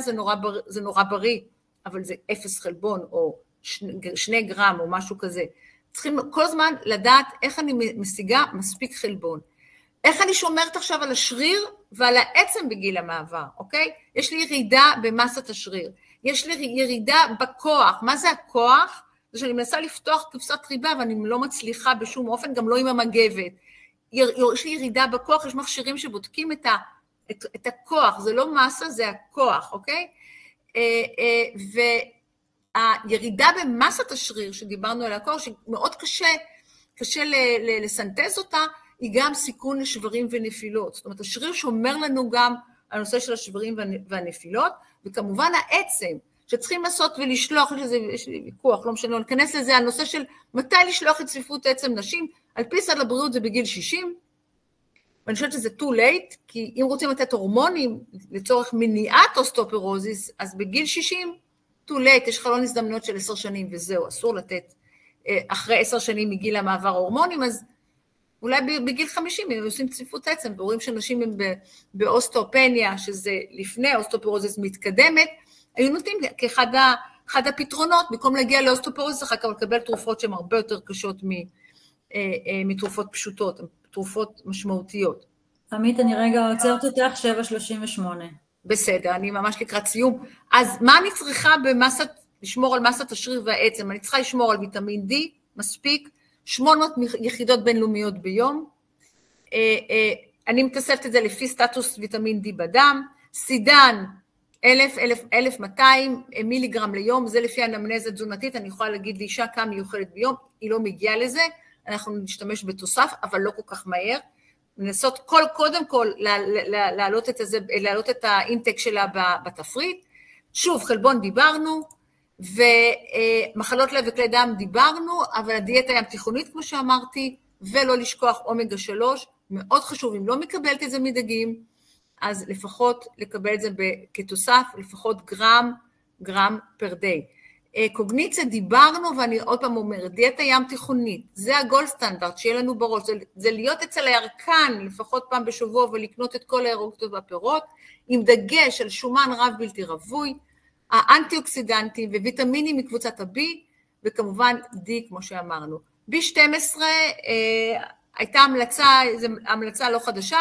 זה נורא בריא, אבל זה 0 חלבון, או 2 גרם, או משהו כזה. צריכים כל הזמן לדעת איך אני משיגה מספיק חלבון. איך אני שומרת עכשיו על השריר ועל העצם בגיל המעבר, אוקיי? יש לי ירידה במסת השריר, יש לי ירידה בכוח. מה זה הכוח? זה שאני מנסה לפתוח קופסת ריבה, ואני לא מצליחה בשום אופן, גם לא עם המגבת. יש לי ירידה בכוח, יש מכשירים שבודקים את הכוח, זה לא מסה, זה הכוח, אוקיי? והירידה במסת השריר, שדיברנו על הכוח, שמאוד קשה לסנטז אותה, היא גם סיכון לשברים ונפילות. זאת אומרת, השריר שומר לנו גם על הנושא של השברים והנפילות, וכמובן העצם, שצריכים לעשות ולשלוח, יש לי ויכוח, לא משנה, נכנס לזה, הנושא של מתי לשלוח את צפיפות עצם נשים, על פי סל הבריאות זה בגיל 60, ואני חושבת שזה too late, כי אם רוצים לתת הורמונים לצורך מניעת אוסטאופורוזיס, אז בגיל 60, too late, יש חלון הזדמנויות של 10 שנים, וזהו, אסור לתת אחרי 10 שנים מגיל המעבר הורמונים, אז אולי בגיל 50 הם עושים צפיפות עצם, ורואים שאנשים הם באוסטאופניה, שזה לפני אוסטאופורוזיס מתקדמת, היו נותנים כאחד הפתרונות, במקום להגיע לאוסטאופורוזיס, אחר כך לקבל תרופות שהן הרבה יותר קשות מתרופות פשוטות, תרופות משמעותיות. עמית, אני רגע עוצרת אותך, 7:38. בסדר, אני ממש לקראת סיום. אז מה אני צריכה לשמור על מסת השריר והעצם? אני צריכה לשמור על ויטמין D, מספיק, 800 יחידות בינלאומיות ביום, אני מתאספת את זה לפי סטטוס ויטמין D בדם, סידן 1,200 מיליגרם ליום, זה לפי אנמנזה תזונתית, אני יכולה להגיד לאישה כמה מיוחדת ביום, היא לא מגיעה לזה, אנחנו נשתמש בתוסף, אבל לא כל כך מהר, ננסות קודם כל להעלות את האינטק שלה בתפריט, שוב חלבון דיברנו, ומחלות לב וכלי דם דיברנו, אבל הדיאטה ים תיכונית כמו שאמרתי, ולא לשכוח אומגה 3, מאוד חשוב, אם לא מקבלת את זה מדגים, אז לפחות לקבל את זה כתוסף, לפחות גרם פר דיי. קוגניציה דיברנו, ואני עוד פעם אומרת, דיאטה ים תיכונית, זה הגולד סטנדרט שיהיה לנו בראש, זה להיות אצל הירקן לפחות פעם בשבוע, ולקנות את כל הירקות והפירות, עם דגש על שומן רב בלתי רווי, האנטי-אוקסידנטים וויטמינים מקבוצת ה-B, וכמובן D כמו שאמרנו. B12 הייתה המלצה לא חדשה,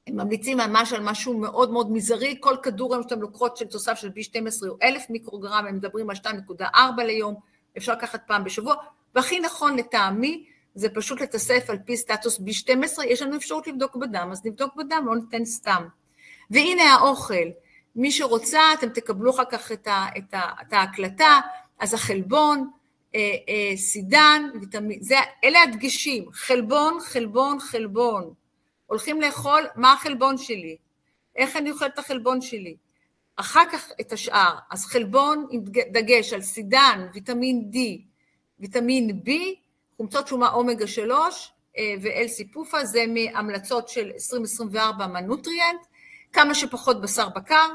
הם ממליצים ממש על משהו מאוד מאוד מזערי, כל כדור היום שאתם לוקחות של תוסף של B12 הוא 1,000 מיקרוגרם, הם מדברים על 2.4 ליום, אפשר לקחת פעם בשבוע, והכי נכון לטעמי, זה פשוט לתאסף על פי סטטוס B12, יש לנו אפשרות לבדוק בדם, אז נבדוק בדם, לא ניתן סתם. והנה האוכל, מי שרוצה, אתם תקבלו אחר כך את ההקלטה, אז החלבון, סידן, ויטמין, אלה הדגשים, חלבון, חלבון, חלבון. הולכים לאכול, מה החלבון שלי? איך אני אוכל את החלבון שלי? אחר כך את השאר, אז חלבון עם דגש על סידן, ויטמין D, ויטמין B, חומצות שומן אומגה 3 ואל-סיפופה, זה מהמלצות של 2024 מהנוטריאנט, כמה שפחות בשר בקר,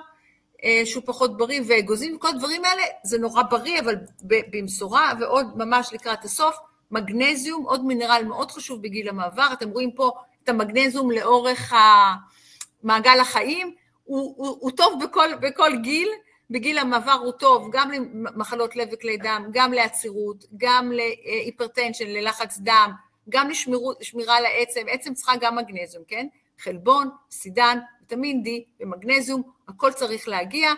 שהוא פחות בריא, ואגוזים וכל הדברים האלה, זה נורא בריא, אבל במשורה, ועוד ממש לקראת הסוף, מגנזיום, עוד מינרל מאוד חשוב בגיל המעבר, אתם רואים פה את המגנזיום לאורך מעגל החיים, הוא טוב בכל גיל, בגיל המעבר הוא טוב, גם למחלות לב וכלי דם, גם לעצירות, גם להיפרטנשן, ללחץ דם, גם לשמירה על העצם, עצם צריכה גם מגנזיום, כן? חלבון, סידן, ויטמין D ומגנזיום, הכל צריך להגיע,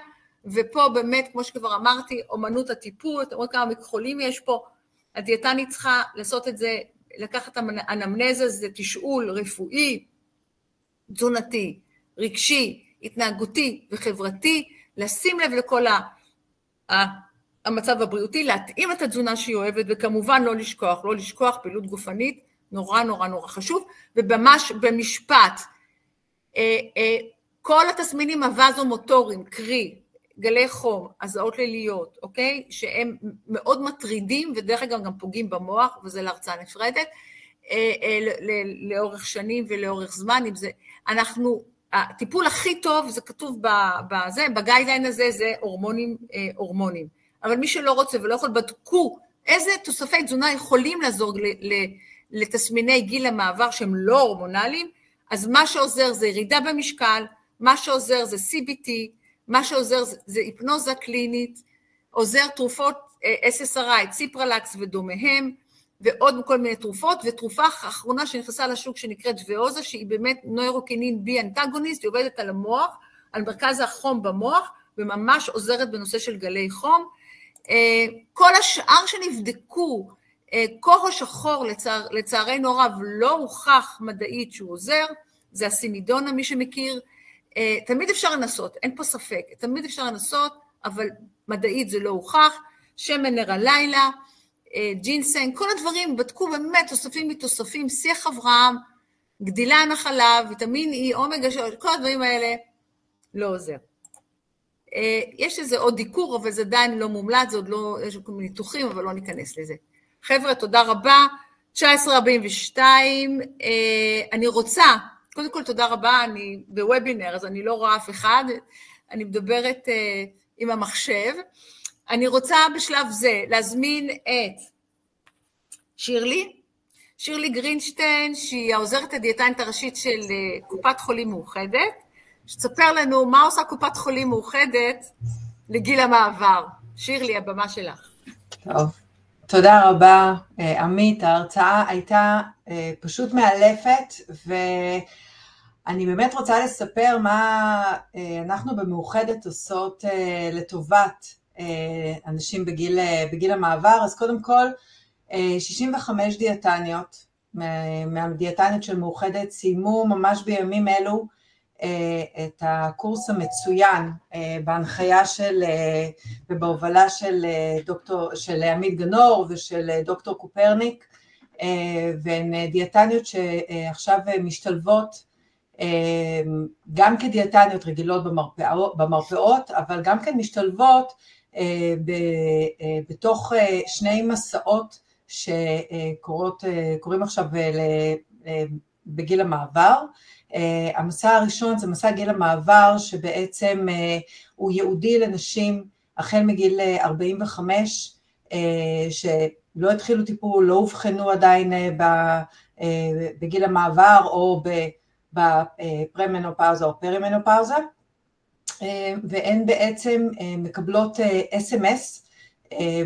ופה באמת, כמו שכבר אמרתי, אומנות הטיפול, אתם רואים כמה מכחולים יש פה, הדיאטנית צריכה לעשות את זה, לקחת אנמנזה, זה תשאול רפואי, תזונתי, רגשי, התנהגותי וחברתי, לשים לב לכל המצב הבריאותי, להתאים את התזונה שהיא אוהבת, וכמובן לא לשכוח פעילות גופנית, נורא נורא נורא חשוב, וממש במשפט, כל התסמינים הווזומוטוריים, קרי, גלי חום, הזעות ליליות, אוקיי? שהם מאוד מטרידים, ודרך אגב גם פוגעים במוח, וזה להרצאה נפרדת, לאורך שנים ולאורך זמן, אם זה, הטיפול הכי טוב, זה כתוב בגיידליין הזה, זה הורמונים. אבל מי שלא רוצה ולא יכול, בדקו איזה תוספי תזונה יכולים לעזור לתסמיני גיל המעבר שהם לא הורמונליים, אז מה שעוזר זה ירידה במשקל, מה שעוזר זה CBT, מה שעוזר זה היפנוזה קלינית, עוזר תרופות SSRI, ציפרלקס ודומיהם, ועוד כל מיני תרופות, ותרופה האחרונה שנכנסה לשוק שנקראת ואוזה, שהיא באמת נוירוקינין בי אנטגוניסט, היא עובדת על המוח, על מרכז החום במוח, וממש עוזרת בנושא של גלי חום. כל השאר שנבדקו, כוח שחור לצערנו הרב לא הוכח מדעית שהוא עוזר, זה הסימידונה מי שמכיר, תמיד אפשר לנסות, אין פה ספק, תמיד אפשר לנסות, אבל מדעית זה לא הוכח, שמן נר הלילה, ג'ינסנג, כל הדברים בדקו באמת תוספים מתוספים, שיח אברהם, גדילה נחלה, ויטמין E, אומגה, כל הדברים האלה לא עוזר. יש איזה עוד דיקור, אבל זה עדיין לא מומלץ, זה עוד לא, יש כל מיני ניתוחים, אבל לא ניכנס לזה. חבר'ה, תודה רבה, 1942, אני רוצה, קודם כל תודה רבה, אני בוובינר, אז אני לא רואה אף אחד, אני מדברת עם המחשב, אני רוצה בשלב זה להזמין את שירלי גרינשטיין, שהיא העוזרת הדיאטנית הראשית של קופת חולים מאוחדת, שתספר לנו מה עושה קופת חולים מאוחדת לגיל המעבר. שירלי, הבמה שלך. טוב, תודה רבה עמית, ההרצאה הייתה פשוט מאלפת, ואני באמת רוצה לספר מה אנחנו במאוחדת עושות לטובת אנשים בגיל המעבר. אז קודם כל, 65 דיאטניות מהדיאטניות של מאוחדת סיימו ממש בימים אלו את הקורס המצוין בהנחיה ובהובלה של עמית גנור ושל דוקטור קופרניק, והן דיאטניות שעכשיו משתלבות גם כדיאטניות רגילות במרפאות, אבל גם כן משתלבות בתוך שני מסעות שקוראים עכשיו בגיל המעבר. המסע הראשון זה מסע גיל המעבר, שבעצם הוא ייעודי לנשים החל מגיל 45, שלא התחילו טיפול, לא הובחנו עדיין בגיל המעבר או בפרמנופאוזה או פרימנופאוזה, והן בעצם מקבלות SMS,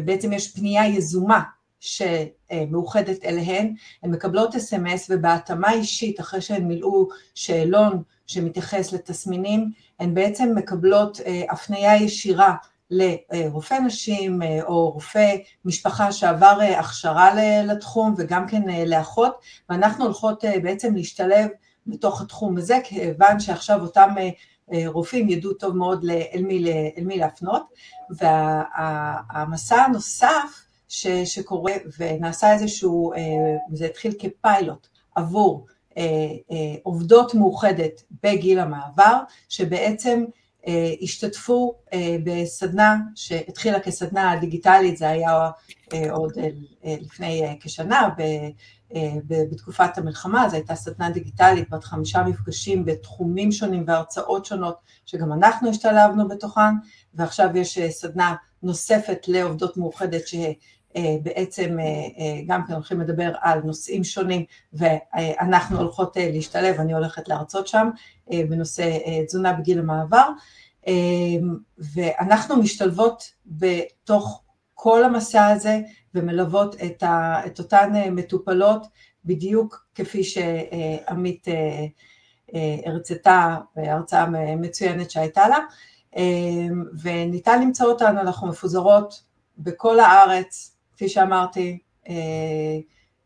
בעצם יש פנייה יזומה שמאוחדת אליהן, הן מקבלות SMS, ובהתאמה אישית, אחרי שהן מילאו שאלון שמתייחס לתסמינים, הן בעצם מקבלות הפניה ישירה לרופא נשים או רופא משפחה שעבר הכשרה לתחום, וגם כן לאחות, ואנחנו הולכות בעצם להשתלב בתוך התחום הזה, כיוון שעכשיו אותם רופאים ידעו טוב מאוד אל מי להפנות, והמסע הנוסף שקורה, ונעשה איזשהו, זה התחיל כפיילוט עבור עובדות מאוחדת בגיל המעבר, שבעצם השתתפו בסדנה שהתחילה כסדנה דיגיטלית, זה היה עוד לפני כשנה, בתקופת המלחמה, זו הייתה סדנה דיגיטלית בת 5 מפגשים בתחומים שונים והרצאות שונות, שגם אנחנו השתלבנו בתוכן, ועכשיו יש סדנה נוספת לעובדות מאוחדת, שבעצם גם כן הולכים לדבר על נושאים שונים, ואנחנו הולכות להשתלב, אני הולכת להרצות שם, בנושא תזונה בגיל המעבר, ואנחנו משתלבות בתוך כל המסע הזה, ומלוות את אותן מטופלות, בדיוק כפי שעמית הרצתה בהרצאה מצוינת שהייתה לה, וניתן למצוא אותן, אנחנו מפוזרות בכל הארץ, כפי שאמרתי,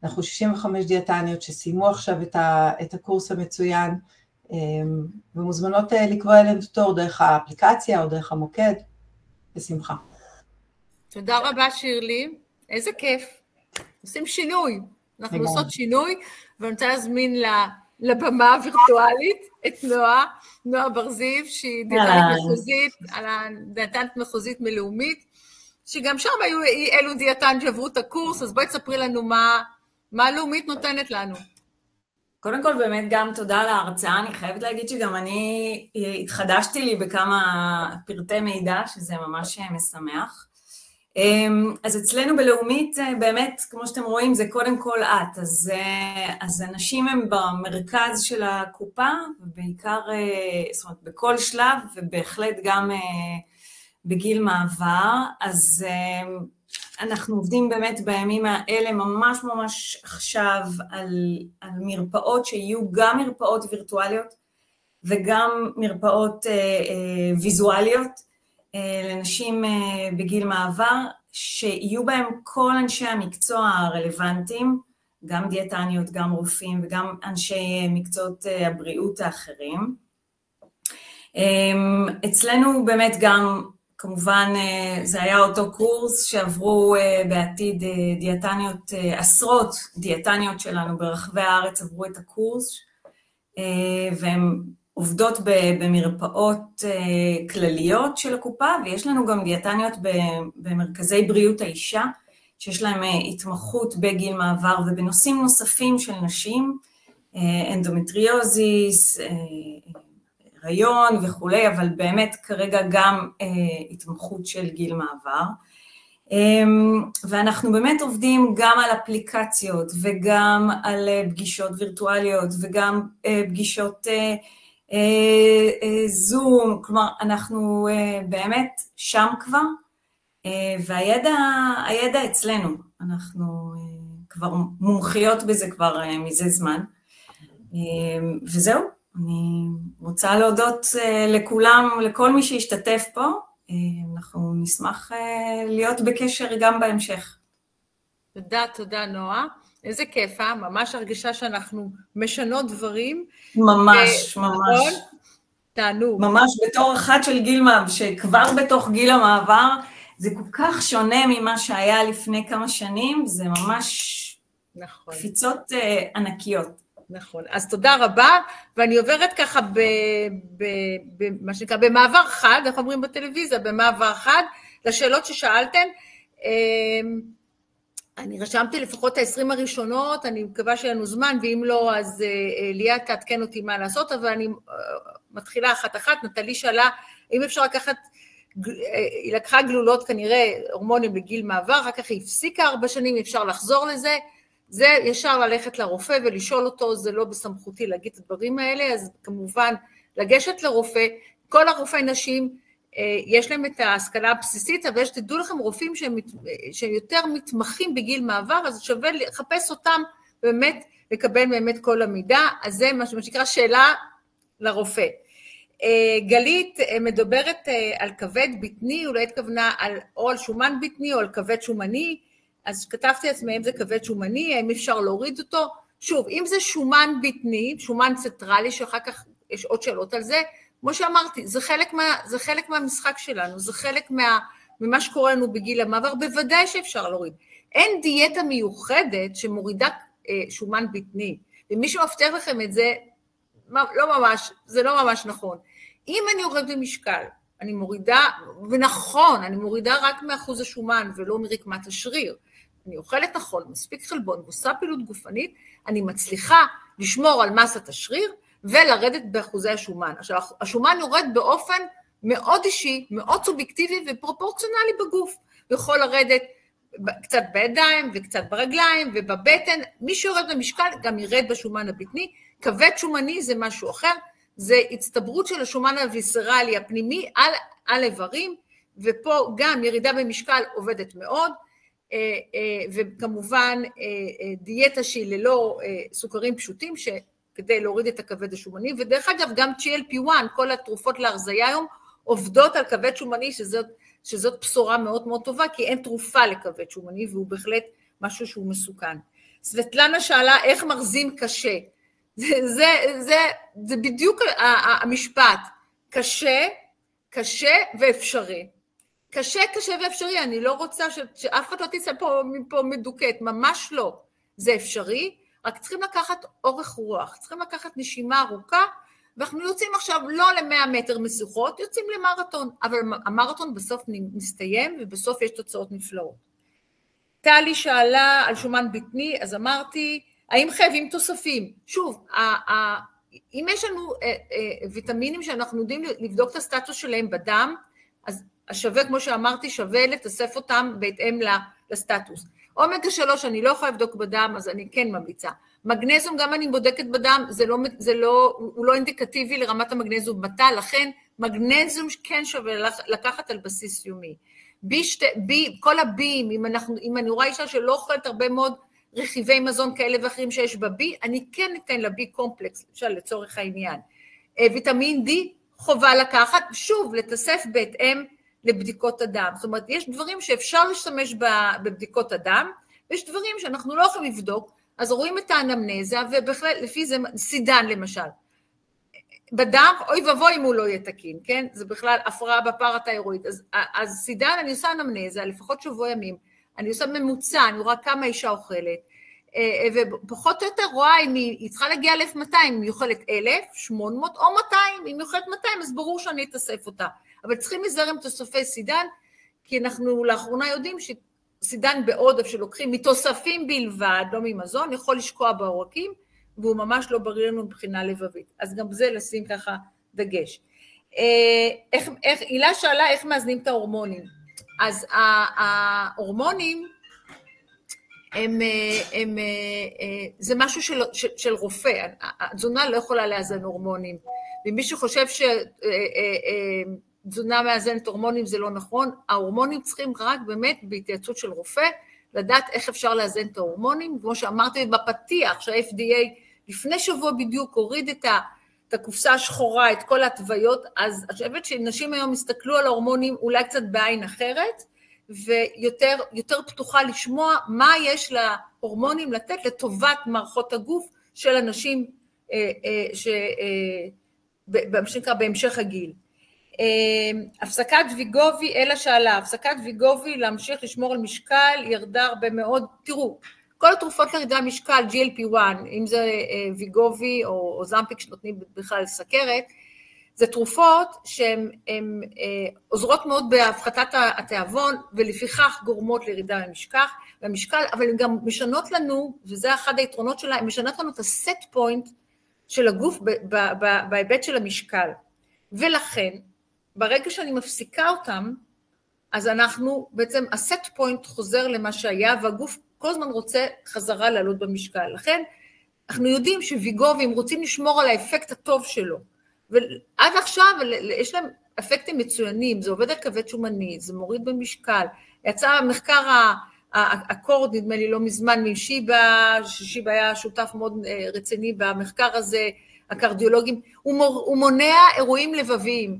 אנחנו 65 דיאטניות שסיימו עכשיו את הקורס המצוין, ומוזמנות לקבוע אלינו תור דרך האפליקציה או דרך המוקד, בשמחה. תודה רבה שירלי, איזה כיף, עושים שינוי, אנחנו עושות שינוי, ואני רוצה להזמין לבמה הווירטואלית את נועה בר זיו, שהיא דיאטנית מחוזית מלאומית, שגם שם היו אלו דיאטן שעברו את הקורס, אז בואי תספרי לנו מה לאומית נותנת לנו. קודם כל באמת גם תודה על ההרצאה, אני חייבת להגיד שגם אני התחדשתי לי בכמה פרטי מידע, שזה ממש משמח. אז אצלנו בלאומית באמת, כמו שאתם רואים, זה קודם כל את, אז אנשים הם במרכז של הקופה, ובעיקר, זאת אומרת, בכל שלב, ובהחלט גם בגיל מעבר, אז אנחנו עובדים באמת בימים האלה, ממש ממש עכשיו, על מרפאות שיהיו גם מרפאות וירטואליות, וגם מרפאות ויזואליות, לנשים בגיל מעבר, שיהיו בהם כל אנשי המקצוע הרלוונטיים, גם דיאטניות, גם רופאים, וגם אנשי מקצועות הבריאות האחרים. אצלנו באמת גם, כמובן, זה היה אותו קורס שעברו בעתיד דיאטניות, עשרות דיאטניות שלנו ברחבי הארץ עברו את הקורס, והם עובדות במרפאות כלליות של הקופה, ויש לנו גם דיאטניות במרכזי בריאות האישה, שיש להם התמחות בגיל מעבר, ובנושאים נוספים של נשים, אנדומטריוזיס, הריון וכו', אבל באמת כרגע גם התמחות של גיל מעבר. ואנחנו באמת עובדים גם על אפליקציות, וגם על פגישות וירטואליות, וגם פגישות זום, כלומר אנחנו באמת שם כבר, והידע אצלנו, אנחנו כבר מומחיות בזה כבר מזה זמן, וזהו, אני רוצה להודות לכולם, לכל מי שהשתתף פה, אנחנו נשמח להיות בקשר גם בהמשך. תודה נועה. איזה כיף, ממש הרגישה שאנחנו משנות דברים. ממש. תענוג. ממש בתור אחת של גיל מעבר, שכבר בתוך גיל המעבר, זה כל כך שונה ממה שהיה לפני כמה שנים, זה ממש קפיצות ענקיות. נכון, אז תודה רבה, ואני עוברת ככה במה שנקרא, במעבר חד, אנחנו אומרים בטלוויזיה, במעבר חד, לשאלות ששאלתן, אני רשמתי לפחות ה-20 הראשונות, אני מקווה שיהיה לנו זמן, ואם לא, אז ליה תעדכן אותי מה לעשות, אבל אני מתחילה אחת, נטלי שאלה, אם אפשר לקחת, היא לקחה גלולות כנראה, הורמונים בגיל מעבר, אחר כך היא הפסיקה 4 שנים, אפשר לחזור לזה, זה ישר ללכת לרופא ולשאול אותו, זה לא בסמכותי להגיד את הדברים האלה, אז כמובן לגשת לרופא, כל הרופאי נשים, יש להם את ההשכלה הבסיסית, אבל תדעו לכם רופאים שהם יותר מתמחים בגיל מעבר, אז שווה לחפש אותם באמת, לקבל באמת כל המידע, אז זה מה שנקרא שאלה לרופא. גלית מדברת על כבד בטני, אולי התכוונה או על שומן בטני או על כבד שומני, אז כתבתי לעצמי אם זה כבד שומני, האם אפשר להוריד אותו, שוב, אם זה שומן בטני, שומן צנטרלי, שאחר כך יש עוד שאלות על זה, כמו שאמרתי, זה חלק מהמשחק שלנו, זה חלק ממה שקורה לנו בגיל המעבר, בוודאי שאפשר להוריד. אין דיאטה מיוחדת שמורידה שומן בטני, ומי שמבטיח לכם את זה, זה לא ממש נכון. אם אני יורד במשקל, אני מורידה, ונכון, אני מורידה רק מאחוז השומן ולא מרקמת השריר, אני אוכלת נכון, מספיק חלבון, ועושה פעילות גופנית, אני מצליחה לשמור על מסת השריר, ולרדת באחוזי השומן. עכשיו, השומן יורד באופן מאוד אישי, מאוד סובייקטיבי ופרופורציונלי בגוף. יכול לרדת קצת בידיים וקצת ברגליים ובבטן. מי שיורד במשקל גם ירד בשומן הבטני. כבד שומני זה משהו אחר, זה הצטברות של השומן הוויסרלי הפנימי על איברים, ופה גם ירידה במשקל עובדת מאוד, וכמובן דיאטה שהיא ללא סוכרים פשוטים, כדי להוריד את הכבד השומני, ודרך אגב גם GLP-1, כל התרופות להרזיה היום, עובדות על כבד שומני, שזאת בשורה מאוד מאוד טובה, כי אין תרופה לכבד שומני, והוא בהחלט משהו שהוא מסוכן. סבטלנה שאלה איך מרזים קשה, זה בדיוק המשפט, קשה ואפשרי. קשה ואפשרי, אני לא רוצה שאף אחד לא תצא פה מדוקת, ממש לא. זה אפשרי, רק צריכים לקחת אורך רוח, צריכים לקחת נשימה ארוכה, ואנחנו יוצאים עכשיו לא ל100 מטר משוכות, יוצאים למרתון, אבל המרתון בסוף מסתיים, ובסוף יש תוצאות נפלאות. טלי שאלה על שומן בטני, אז אמרתי, האם חייבים תוספים? שוב, אם יש לנו ויטמינים שאנחנו יודעים לבדוק את הסטטוס שלהם בדם, אז השווה, כמו שאמרתי, שווה לתסף אותם בהתאם לסטטוס. אומגה 3 אני לא יכולה לבדוק בדם, אז אני כן ממליצה. מגנזיום גם אני בודקת בדם, הוא לא אינדיקטיבי לרמת המגנזיום בתא, לכן מגנזיום כן שווה לקחת על בסיס יומי. כל הבים, אם אני רואה אישה שלא אוכלת הרבה מאוד רכיבי מזון כאלה ואחרים שיש בבי, אני כן ניתן לבי קומפלקס, לצורך העניין. ויטמין D חובה לקחת, שוב, לתסף בהתאם לבדיקות הדם. זאת אומרת, יש דברים שאפשר להשתמש בבדיקות הדם, ויש דברים שאנחנו לא יכולים לבדוק, אז רואים את האנמנזה, ובכלל, לפי זה, סידן למשל. בדם, אוי ובוי אם הוא לא יהיה תקין, כן? זה בכלל הפרעה בפרתיירואיד. אז סידן, אני עושה אנמנזה, לפחות שבוע ימים, אני עושה ממוצע, אני רואה כמה אישה אוכלת, ופחות או יותר רואה אם היא צריכה להגיע 1,200, אם היא אוכלת 1,800 או 200, אם היא אוכלת 200, אז ברור שאני אתאסף אותה. אבל צריכים להיזהר עם תוספי סידן, כי אנחנו לאחרונה יודעים שסידן בעודף שלוקחים מתוספים בלבד, לא ממזון, יכול לשקוע בעורקים, והוא ממש לא בריא לנו מבחינה לבבית. אז גם זה לשים ככה דגש. הילה שאלה איך מאזנים את ההורמונים. אז ההורמונים, זה משהו של רופא, התזונה לא יכולה לאזן הורמונים, ומי שחושב שתזונה מאזנת הורמונים זה לא נכון, ההורמונים צריכים רק באמת בהתייעצות של רופא, לדעת איך אפשר לאזן את ההורמונים, כמו שאמרתי בפתיח, שה-FDA לפני שבוע בדיוק הוריד את הקופסה השחורה, את כל ההתוויות, אז אני חושבת שנשים היום הסתכלו על ההורמונים אולי קצת בעין אחרת, ויותר פתוחה לשמוע מה יש להורמונים לתת לטובת מערכות הגוף של אנשים בהמשך הגיל. הפסקת ויגובי, אלה שאלה, הפסקת ויגובי להמשיך לשמור על משקל, ירדה הרבה מאוד, תראו, כל התרופות לירידה משקל, GLP-1, אם זה ויגובי או זמפיק שנותנים בכלל סכרת, זה תרופות שהן עוזרות מאוד בהפחתת התיאבון, ולפיכך גורמות לירידה במשקל, אבל הן גם משנות לנו, וזה אחד היתרונות שלה, הן משנות לנו את הסט פוינט של הגוף בהיבט של המשקל. ולכן, ברגע שאני מפסיקה אותם, אז אנחנו בעצם, הסט פוינט חוזר למה שהיה, והגוף כל הזמן רוצה חזרה לעלות במשקל. לכן, אנחנו יודעים שוויגובים רוצים לשמור על האפקט הטוב שלו, ועד עכשיו יש להם אפקטים מצוינים, זה עובד על כבד שומני, זה מוריד במשקל, יצא המחקר הקורד, נדמה לי לא מזמן, משיבה, ששיבה היה שותף מאוד רציני במחקר הזה, הקרדיולוגים, הוא מונע אירועים לבביים,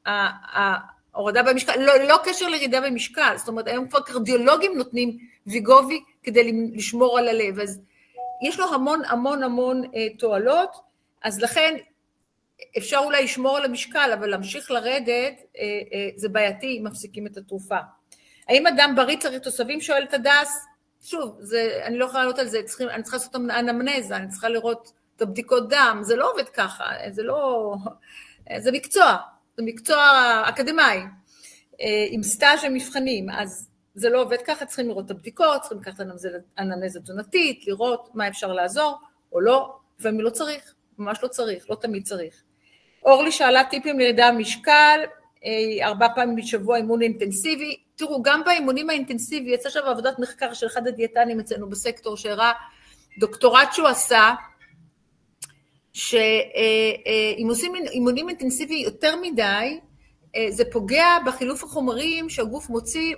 ההורדה במשקל, לא קשר לירידה במשקל, זאת אומרת, היום כבר קרדיולוגים נותנים ויגובי כדי לשמור על הלב, אז יש לו המון תועלות, אז לכן, אפשר אולי לשמור על המשקל, אבל להמשיך לרדת, זה בעייתי אם מפסיקים את התרופה. האם אדם בריא צריך תוספים? שואלת הדס, שוב, אני לא יכולה לענות על זה, אני צריכה לעשות אנמנזה, אני צריכה לראות את הבדיקות דם, זה לא עובד ככה, זה מקצוע אקדמי, עם סטאז' ומבחנים, אז זה לא עובד ככה, צריכים לראות את הבדיקות, צריכים לקחת אנמנזה תזונתית, לראות מה אפשר לעזור או לא, לפעמים לא צריך, ממש לא צריך, לא תמיד צריך. אורלי שאלה טיפים לירידה משקל, 4 פעמים בשבוע אימון אינטנסיבי, תראו, גם באימונים האינטנסיבי, יצא שם עבודת מחקר של אחד הדיאטנים אצלנו בסקטור, שהראה דוקטורט שהוא עשה, שאם עושים אימונים אינטנסיבי יותר מדי, זה פוגע בחילוף החומרים שהגוף מוציא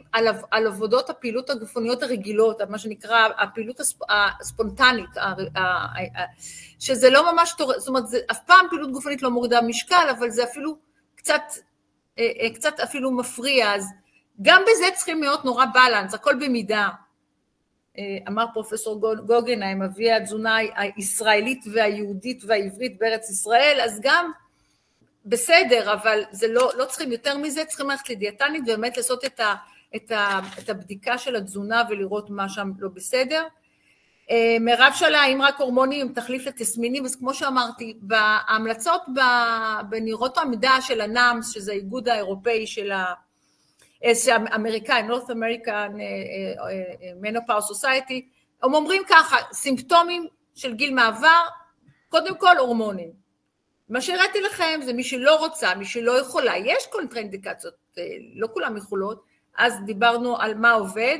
על עבודות הפעילות הגופניות הרגילות, מה שנקרא הפעילות הספונטנית, שזה לא ממש, זאת אומרת, אף פעם פעילות גופנית לא מורידה משקל, אבל זה אפילו קצת אפילו מפריע, אז גם בזה צריכים להיות נורא בלנס, הכל במידה. אמר פרופסור גוגנהיים, אבי התזונה הישראלית והיהודית והעברית בארץ ישראל, אז גם בסדר, אבל זה לא צריכים יותר מזה, צריכים ללכת לדיאטנית ובאמת לעשות את הבדיקה של התזונה ולראות מה שם לא בסדר. מירב שאלה, האם רק הורמונים תחליף לתסמינים? אז כמו שאמרתי, בהמלצות בניירות העמדה של הנאמס, שזה האיגוד האירופאי של האמריקאי, North American Menopause Society, הם אומרים ככה, סימפטומים של גיל מעבר, קודם כל הורמונים. מה שהראיתי לכם זה מי שלא רוצה, מי שלא יכולה, יש קונטראינדיקציות, לא כולם יכולות, אז דיברנו על מה עובד,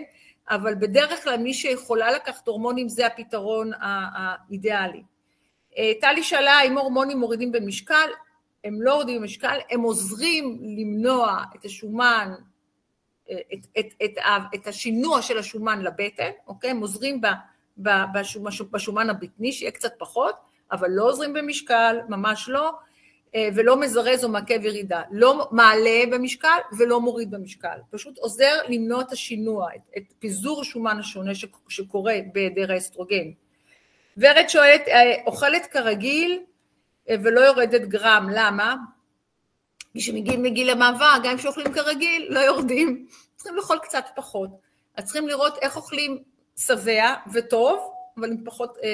אבל בדרך כלל מי שיכולה לקחת הורמונים זה הפתרון האידיאלי. טלי שאלה, האם הורמונים מורידים במשקל? הם לא מורידים במשקל, הם עוזרים למנוע את השומן, את השינוע של השומן לבטן, אוקיי? הם עוזרים בשומן הבטני, שיהיה קצת פחות, אבל לא עוזרים במשקל, ממש לא, ולא מזרז או מעכב ירידה, לא מעלה במשקל ולא מוריד במשקל, פשוט עוזר למנוע את השינוע, את פיזור השומן השונה שקורה בהיעדר האסטרוגן. ורד שואלת, אוכלת כרגיל ולא יורדת גרם, למה? כשמגיעים מגיל המעבר, גם אם שאוכלים כרגיל, לא יורדים, צריכים לאכול קצת פחות, אז צריכים לראות איך אוכלים שבע וטוב, אבל עם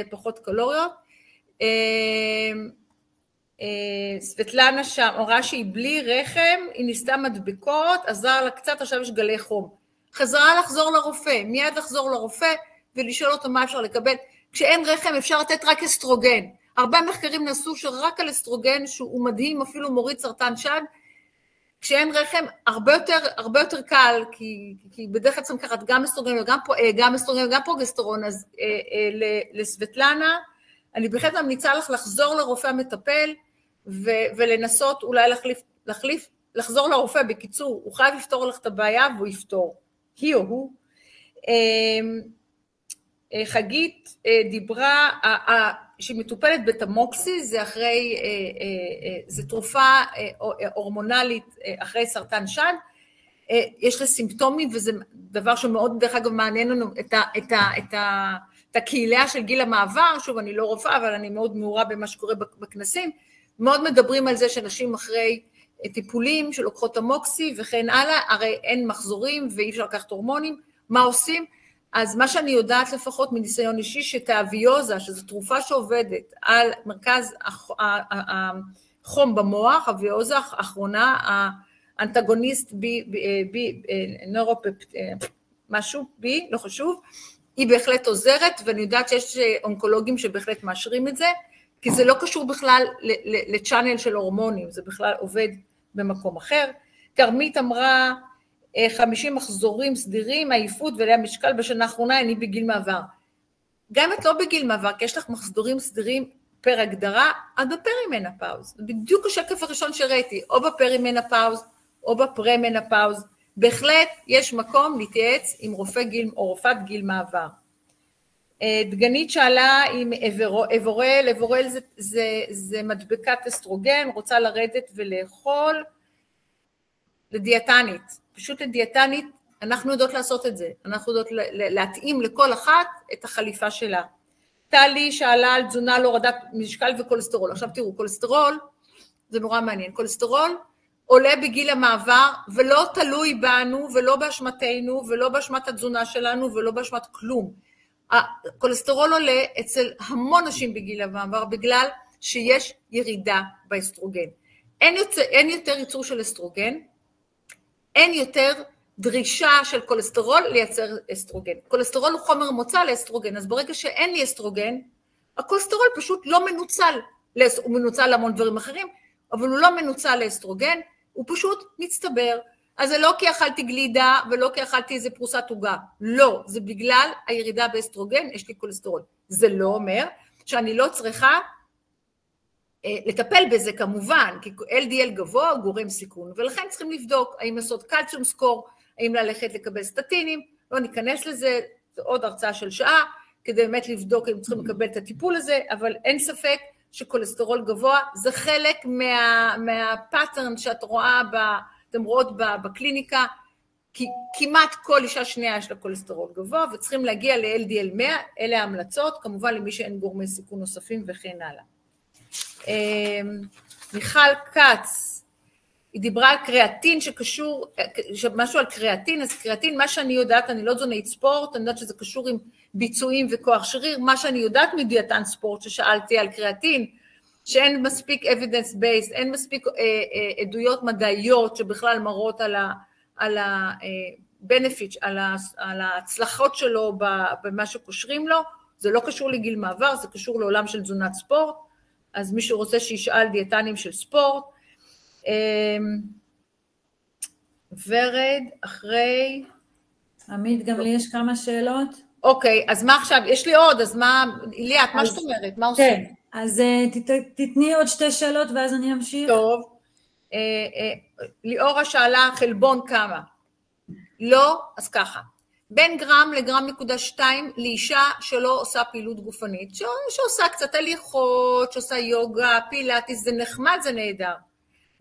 פחות קלוריות. סבטלנה שם, אמרה שהיא בלי רחם, היא ניסתה מדבקות, עזר לה קצת, עכשיו יש גלי חום. חזרה לחזור לרופא, מיד לחזור לרופא, ולשאול אותו מה אפשר לקבל. כשאין רחם אפשר לתת רק אסטרוגן. הרבה מחקרים נעשו שרק על אסטרוגן, שהוא מדהים, אפילו מוריד סרטן שד, כשאין רחם הרבה יותר קל, כי בדרך כלל צריכים לקחת גם אסטרוגן וגם פרוגסטרון, אז לסבטלנה, אני בהחלט ממליצה לך לחזור לרופא המטפל, ולנסות אולי לחזור לרופא, בקיצור, הוא חייב לפתור לך את הבעיה, והוא יפתור, היא או הוא. חגית דיברה, שהיא מטופלת בתמוקסי, זה תרופה הורמונלית אחרי סרטן שד, יש לה סימפטומים, וזה דבר שמאוד דרך אגב מעניין לנו את הקהילה של גיל המעבר, שוב אני לא רופאה, אבל אני מאוד מעורה במה שקורה בכנסים, מאוד מדברים על זה שאנשים אחרי טיפולים שלוקחות המוקסי וכן הלאה, הרי אין מחזורים ואי אפשר לקחת הורמונים, מה עושים? אז מה שאני יודעת לפחות מניסיון אישי, שתאביוזה, שזו תרופה שעובדת על מרכז החום במוח, אביוזה האחרונה, האנטגוניסט משהו בי, לא חשוב, היא בהחלט עוזרת, ואני יודעת שיש אונקולוגים שבהחלט מאשרים את זה, כי זה לא קשור בכלל לצ'אנל של הורמונים, זה בכלל עובד במקום אחר. כרמית אמרה, 50 מחזורים סדירים, עייפות ולהיה משקל בשנה האחרונה, אני בגיל מעבר. גם את לא בגיל מעבר, כי יש לך מחזורים סדירים פר הגדרה, את בפרימנופאוז. בדיוק השקף הראשון שראיתי, או בפרימנופאוז, או בפרמנופאוז, בהחלט יש מקום להתייעץ עם רופא גיל או רופאת גיל מעבר. דגנית שאלה אם אבורל זה מדבקת אסטרוגן, רוצה לרדת ולאכול, לדיאטנית, פשוט לדיאטנית, אנחנו יודעות לעשות את זה, אנחנו יודעות להתאים לכל אחת את החליפה שלה. טלי שאלה על תזונה להורדת משקל וכולסטרול, עכשיו תראו, כולסטרול זה נורא מעניין, כולסטרול עולה בגיל המעבר, ולא תלוי בנו, ולא באשמתנו, ולא באשמת התזונה שלנו, ולא באשמת כלום. הכולסטרול עולה אצל המון נשים בגיל המעבר, בגלל שיש ירידה באסטרוגן. אין יותר ייצור של אסטרוגן, אין יותר דרישה של כולסטרול לייצר אסטרוגן. כולסטרול הוא חומר מוצא לאסטרוגן, אז ברגע שאין לי אסטרוגן, הכולסטרול פשוט לא מנוצל, הוא מנוצל להמון דברים אחרים, אבל הוא לא מנוצל לאסטרוגן, הוא פשוט מצטבר. אז זה לא כי אכלתי גלידה ולא כי אכלתי איזה פרוסת עוגה, לא, זה בגלל הירידה באסטרוגן, יש לי כולסטרול. זה לא אומר שאני לא צריכה לטפל בזה כמובן, כי LDL גבוה הוא גורם סיכון, ולכן צריכים לבדוק האם לעשות קלציום סקור, האם ללכת לקבל סטטינים, לא ניכנס לזה, זה עוד הרצאה של שעה, כדי באמת לבדוק אם צריכים לקבל את הטיפול הזה, אבל אין ספק שכולסטרול גבוה זה חלק מהפאטרן שאת רואה, אתם רואות בקליניקה, כי כמעט כל אישה שנייה יש לה כולסטרול גבוה, וצריכים להגיע ל-LDL 100, אלה ההמלצות, כמובן למי שאין גורמי סיכון נוספים וכן הלאה. מיכל קץ, היא דיברה על קריאטין שקשור, משהו על קריאטין, אז קריאטין, מה שאני יודעת, אני לא תזונאית ספורט, אני יודעת שזה קשור עם ביצועים וכוח שריר, מה שאני יודעת מדיאטן ספורט ששאלתי על קריאטין, שאין מספיק evidence based, אין מספיק עדויות מדעיות שבכלל מראות על ה-benefits, על ההצלחות שלו במה שקושרים לו, זה לא קשור לגיל מעבר, זה קשור לעולם של תזונת ספורט, אז מי שרוצה שישאל דיאטנים של ספורט. ורד, אחרי... עמית, גם לי יש כמה שאלות. אוקיי, אז מה עכשיו? יש לי עוד, אז מה... ליאת, מה שאת אומרת? מה עושים? כן, אז תתני עוד 2 שאלות ואז אני אמשיך. טוב. ליאורה שאלה, חלבון כמה? לא, אז ככה. בין גרם לגרם נקודה 2 לאישה שלא עושה פעילות גופנית, שעושה קצת הליכות, שעושה יוגה, פילאטיס, זה נחמד, זה נהדר.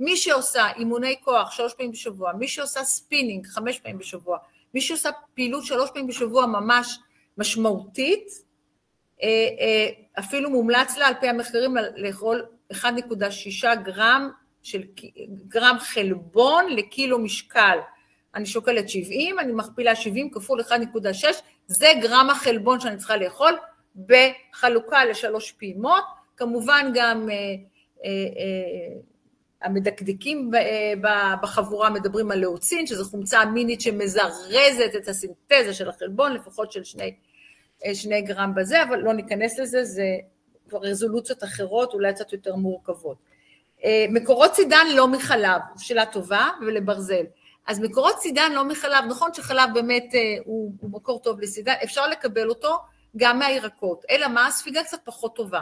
מי שעושה אימוני כוח 3 פעמים בשבוע, מי שעושה ספינינג 5 פעמים בשבוע, מי שעושה פעילות 3 פעמים בשבוע ממש משמעותית, אפילו מומלץ לה על פי המחקרים לאכול 1.6 גרם חלבון לקילו משקל. אני שוקלת 70, אני מכפילה 70 כפול 1.6, זה גרם החלבון שאני צריכה לאכול, בחלוקה ל3 פעימות, כמובן גם המדקדקים בחבורה מדברים על לאוצין, שזו חומצה אמינית שמזרזת את הסינתזה של החלבון, לפחות של 2 גרם בזה, אבל לא ניכנס לזה, זה כבר רזולוציות אחרות, אולי קצת יותר מורכבות. מקורות צידן לא מחלב, שאלה טובה, ולברזל. אז מקורות צידן לא מחלב, נכון שחלב באמת הוא מקור טוב לצידן, אפשר לקבל אותו גם מהירקות, אלא מה? הספיגה קצת פחות טובה.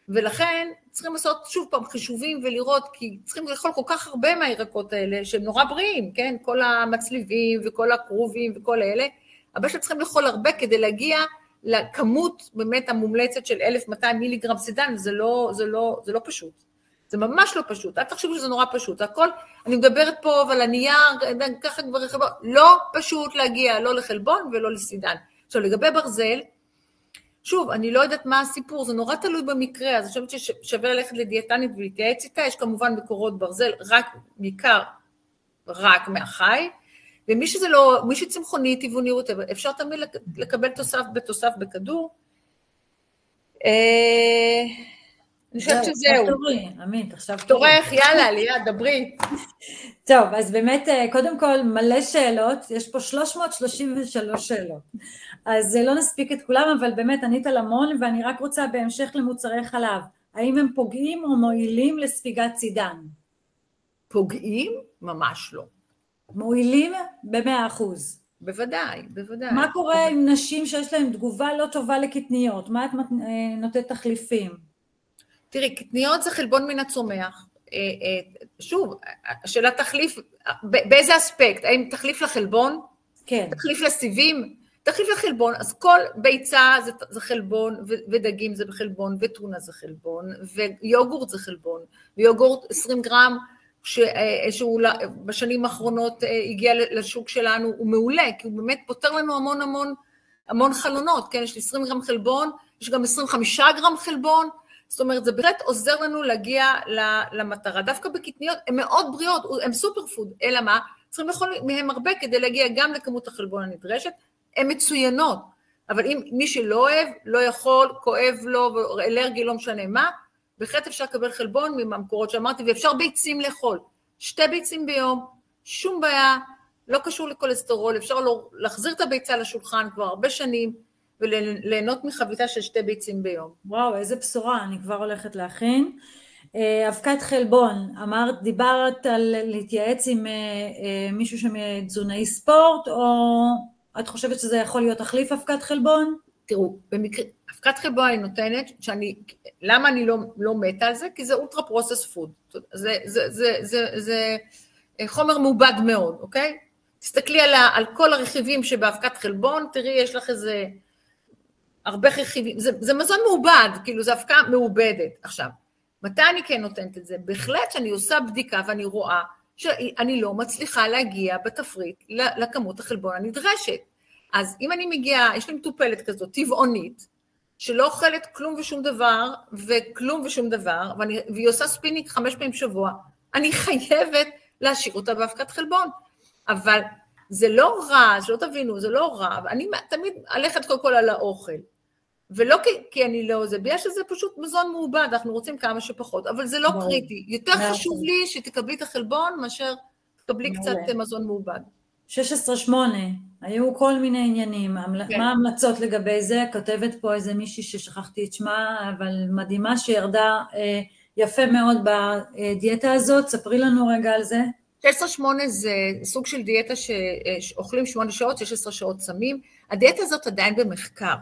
ולכן צריכים לעשות שוב פעם חישובים ולראות, כי צריכים לאכול כל כך הרבה מהירקות האלה, שהם נורא בריאים, כן? כל המצליבים וכל הקרובים וכל אלה, אבל שצריכים לאכול הרבה כדי להגיע לכמות באמת המומלצת של 1200 מיליגרם צידן, זה לא פשוט. זה ממש לא פשוט, אל תחשבו שזה נורא פשוט, הכל, אני מדברת פה ועל הנייר, ככה כבר חלבון, לא פשוט להגיע לא לחלבון ולא לסידן. עכשיו לגבי ברזל, שוב, אני לא יודעת מה הסיפור, זה נורא תלוי במקרה, אז אני חושבת ששווה ללכת לדיאטנית ולהתייעץ איתה, יש כמובן מקורות ברזל, רק מהחי, ומי שזה לא, מי שצמחוני, טבעוני, אפשר תמיד לקבל תוסף בכדור. אני חושבת שזהו. עמית, עכשיו תורך, יאללה, ליאת, דברי. טוב, אז באמת, קודם כל, מלא שאלות, יש פה 333 שאלות. אז לא נספיק את כולם, אבל באמת ענית על המון, ואני רק רוצה בהמשך למוצרי חלב. האם הם פוגעים או מועילים לספיגת צידן? פוגעים? ממש לא. מועילים ב100%. בוודאי, בוודאי. מה קורה עם נשים שיש להן תגובה לא טובה לקטניות? מה את נותנת תחליפים? תראי, קטניות זה חלבון מן הצומח. שוב, השאלה תחליף, באיזה אספקט? האם תחליף לחלבון? כן. תחליף לסיבים? תחליף לחלבון, אז כל ביצה זה חלבון, ודגים זה בחלבון, וטונה זה חלבון, ויוגורט זה חלבון, ויוגורט 20 גרם, שהוא בשנים האחרונות הגיע לשוק שלנו, הוא מעולה, כי הוא באמת פותר לנו המון חלונות, כן? יש לי 20 גרם חלבון, יש גם 25 גרם חלבון, זאת אומרת, זה בהחלט עוזר לנו להגיע למטרה. דווקא בקטניות, הן מאוד בריאות, הן סופר פוד, אלא מה? צריכים לאכול מהם הרבה כדי להגיע גם לכמות החלבון הנדרשת, הן מצוינות, אבל אם מי שלא אוהב, לא יכול, כואב לו, אלרגי, לא משנה מה, בהחלט אפשר לקבל חלבון מהמקורות שאמרתי, ואפשר ביצים לאכול, 2 ביצים ביום, שום בעיה, לא קשור לכולסטרול, אפשר להחזיר את הביצה לשולחן כבר הרבה שנים, וליהנות מחביתה של 2 ביצים ביום. וואו, איזה בשורה, אני כבר הולכת להכין. אבקת חלבון, דיברת על להתייעץ עם מישהו שמתזונאי ספורט, או את חושבת שזה יכול להיות תחליף אבקת חלבון? תראו, במקרה, אבקת חלבון אני נותנת, למה אני לא מתה על זה? כי זה אולטרה פרוסס פוד, זה חומר מעובד מאוד, אוקיי? תסתכלי על כל הרכיבים שבאבקת חלבון, תראי, יש לך איזה הרבה רכיבים, זה מזון מעובד, כאילו זה אבקה מעובדת. עכשיו, מתי אני כן נותנת את זה? בהחלט שאני עושה בדיקה ואני רואה שאני לא מצליחה להגיע בתפריט לכמות החלבון הנדרשת. אז אם אני מגיעה, יש לי מטופלת כזאת, טבעונית, שלא אוכלת כלום ושום דבר, וכלום ושום דבר, והיא עושה ספינינג 5 פעמים בשבוע, אני חייבת להשאיר אותה באבקת חלבון. אבל זה לא רע, שלא תבינו, זה לא רע, אני תמיד הלכת קודם כל על האוכל, ולא כי אני לא זה, בגלל שזה פשוט מזון מעובד, אנחנו רוצים כמה שפחות, אבל זה לא קריטי, יותר חשוב לי שתקבלי את החלבון, מאשר תקבלי קצת מזון מעובד. 16-8, היו כל מיני עניינים, מה ההמלצות לגבי זה? כותבת פה איזה מישהי ששכחתי את שמה, אבל מדהימה שירדה יפה מאוד בדיאטה הזאת, ספרי לנו רגע על זה. 16-8 זה סוג של דיאטה שאוכלים 8 שעות, 16 שעות סמים, הדיאטה הזאת עדיין במחקר,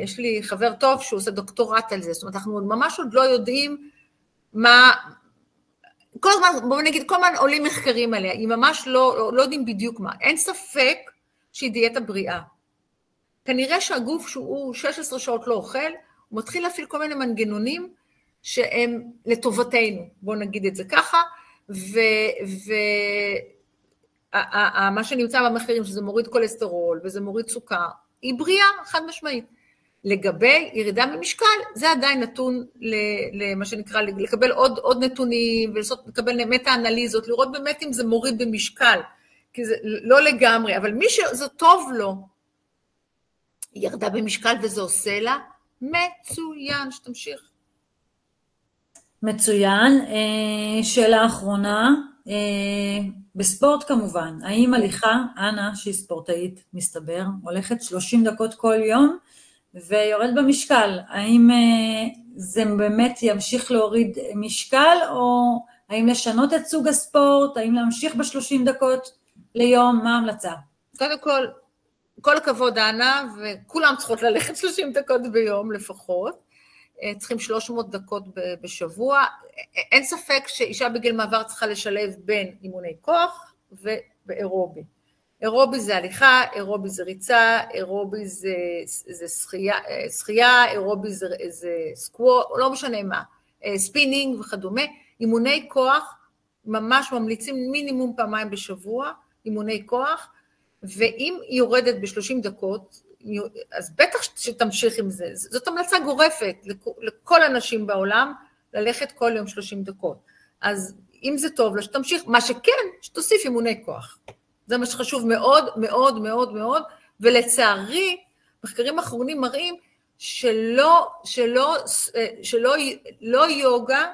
יש לי חבר טוב שהוא עושה דוקטורט על זה, זאת אומרת אנחנו ממש עוד לא יודעים מה, כל הזמן, בואו נגיד, כל הזמן עולים מחקרים עליה, היא ממש לא יודעים בדיוק מה, אין ספק שהיא דיאטה בריאה, כנראה שהגוף שהוא 16 שעות לא אוכל, הוא מתחיל להפעיל כל מיני מנגנונים שהם לטובתנו, בואו נגיד את זה ככה, ומה שנמצא במחקרים שזה מוריד קולסטרול וזה מוריד סוכר, היא בריאה חד משמעית. לגבי ירידה במשקל, זה עדיין נתון למה שנקרא, לקבל עוד נתונים ולקבל מטה-אנליזות, לראות באמת אם זה מוריד במשקל, כי זה לא לגמרי, אבל מי שזה טוב לו, היא ירדה במשקל וזה עושה לה מצוין, שתמשיך. מצוין, שאלה אחרונה, בספורט כמובן, האם הליכה, אנה שהיא ספורטאית מסתבר, הולכת 30 דקות כל יום ויורד במשקל, האם זה באמת ימשיך להוריד משקל או האם לשנות את סוג הספורט, האם להמשיך ב30 דקות ליום, מה ההמלצה? קודם כל הכבוד אנה וכולם צריכות ללכת 30 דקות ביום לפחות, צריכים 300 דקות בשבוע, אין ספק שאישה בגיל מעבר צריכה לשלב בין אימוני כוח ובאירובי. אירובי זה הליכה, אירובי זה ריצה, אירובי זה שחייה, אירובי זה סקוואט, לא משנה מה, ספינינג וכדומה. אימוני כוח ממש ממליצים מינימום 2 פעמים בשבוע, אימוני כוח, ואם היא יורדת ב30 דקות, אז בטח שתמשיך עם זה, זאת המלצה גורפת לכל אנשים בעולם, ללכת כל יום 30 דקות, אז אם זה טוב לה שתמשיך, מה שכן, שתוסיף אימוני כוח, זה מה שחשוב מאוד מאוד מאוד מאוד, ולצערי, מחקרים אחרונים מראים שלא יוגה,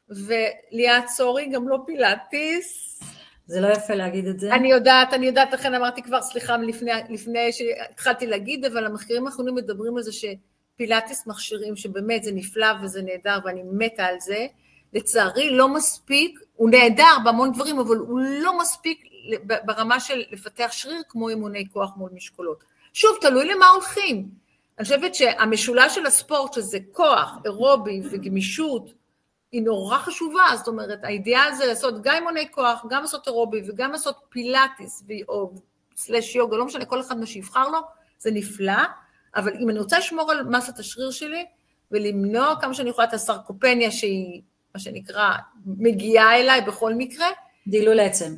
וליאת סורי, גם לא פילאטיס, זה לא יפה להגיד את זה. אני יודעת, לכן אמרתי כבר, סליחה, לפני שהתחלתי להגיד, אבל המחקרים האחרונים מדברים על זה שפילאטיס מכשירים, שבאמת זה נפלא וזה נהדר, ואני מתה על זה, לצערי לא מספיק, הוא נהדר בהמון דברים, אבל הוא לא מספיק ברמה של לפתח שריר, כמו אימוני כוח מול משקולות. שוב, תלוי למה הולכים. אני חושבת שהמשולש של הספורט, שזה כוח, אירובי וגמישות, היא נורא חשובה, זאת אומרת, האידיאל זה לעשות גם אימוני כוח, גם לעשות אירובי, וגם לעשות פילאטיס, או סלש יוגה, לא משנה, כל אחד מה שיבחר לו, זה נפלא, אבל אם אני רוצה לשמור על מסת השריר שלי, ולמנוע כמה שאני יכולה את הסרקופניה, שהיא, מה שנקרא, מגיעה אליי בכל מקרה. דילול עצם.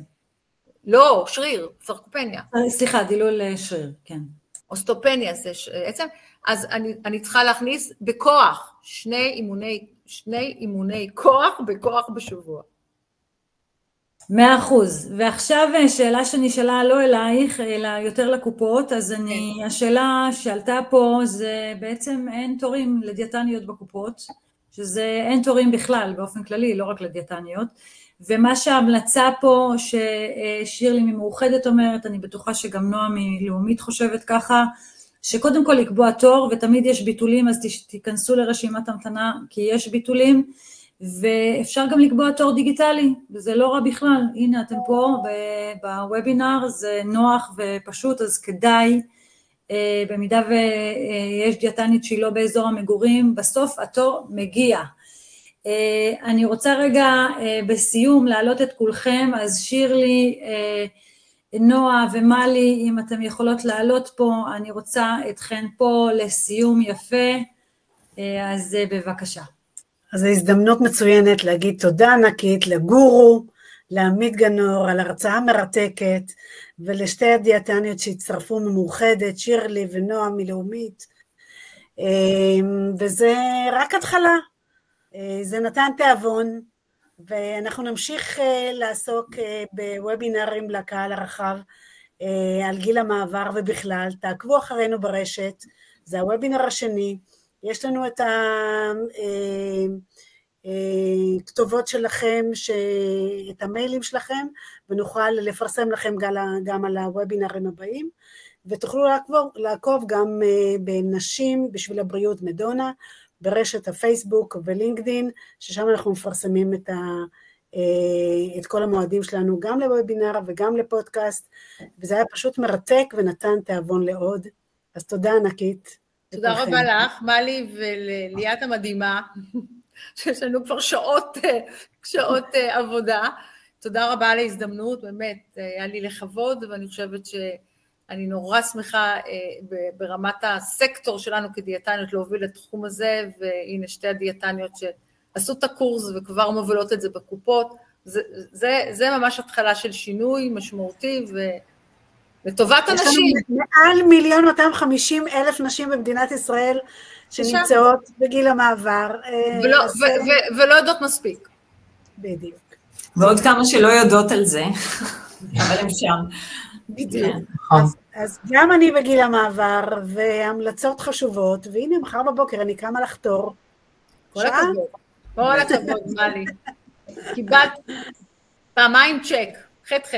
לא, שריר, סרקופניה. סליחה, דילול שריר, כן. אוסטופניה זה עצם, אז אני צריכה להכניס בכוח, שני אימוני כוח בכוח בשבוע. 100%. ועכשיו שאלה שנשאלה לא אלייך, אלא יותר לקופות, אז השאלה שעלתה פה זה בעצם אין תורים לדיאטניות בקופות, שזה אין תורים בכלל באופן כללי, לא רק לדיאטניות, ומה שההמלצה פה ששירלי ממאוחדת אומרת, אני בטוחה שגם נועה מלאומית חושבת ככה, שקודם כל לקבוע תור, ותמיד יש ביטולים, אז תיכנסו לרשימת המתנה, כי יש ביטולים, ואפשר גם לקבוע תור דיגיטלי, וזה לא רע בכלל, הנה אתם פה בוובינר, זה נוח ופשוט, אז כדאי, במידה ויש דיאטנית שהיא לא באזור המגורים, בסוף התור מגיע. אני רוצה רגע בסיום להעלות את כולכם, אז שירלי, נועה ומלי, אם אתם יכולות לעלות פה, אני רוצה אתכן פה לסיום יפה, אז בבקשה. אז זו הזדמנות מצוינת להגיד תודה ענקית לגורו, לעמית גנור על הרצאה מרתקת, ולשתי הדיאטניות שהצטרפו ממאוחדת, שירלי ונועה מלאומית, וזה רק התחלה, זה נתן תיאבון, ואנחנו נמשיך לעסוק בוובינרים לקהל הרחב, על גיל המעבר ובכלל, תעקבו אחרינו ברשת, זה הוובינר השני, יש לנו את הכתובות שלכם, את המיילים שלכם, ונוכל לפרסם לכם גם על הוובינרים הבאים, ותוכלו לעקוב גם בנשים בשביל הבריאות מדונה, ברשת הפייסבוק ולינקדין, ששם אנחנו מפרסמים את כל המועדים שלנו, גם לוובינר וגם לפודקאסט, וזה היה פשוט מרתק ונתן תיאבון לעוד, אז תודה ענקית. תודה רבה לך, מלי וליאת המדהימה, שיש לנו כבר שעות עבודה, תודה רבה על ההזדמנות, באמת, היה לי לכבוד, ואני חושבת שאני נורא שמחה ברמת הסקטור שלנו כדיאטניות להוביל את התחום הזה, והנה שתי הדיאטניות שעשו את הקורס וכבר מובילות את זה בקופות, זה ממש התחלה של שינוי משמעותי לטובת אנשים. יש לנו מעל 1,250,000 נשים במדינת ישראל שנמצאות בגיל המעבר. ולא יודעות מספיק. בדיוק. ועוד כמה שלא יודעות על זה, אבל הם שם. בדיוק. אז גם אני בגיל המעבר, והמלצות חשובות, והנה מחר בבוקר אני קמה לחתור. כל הכבוד. כל הכבוד, מלי. קיבלת פעמיים צ'ק, חט.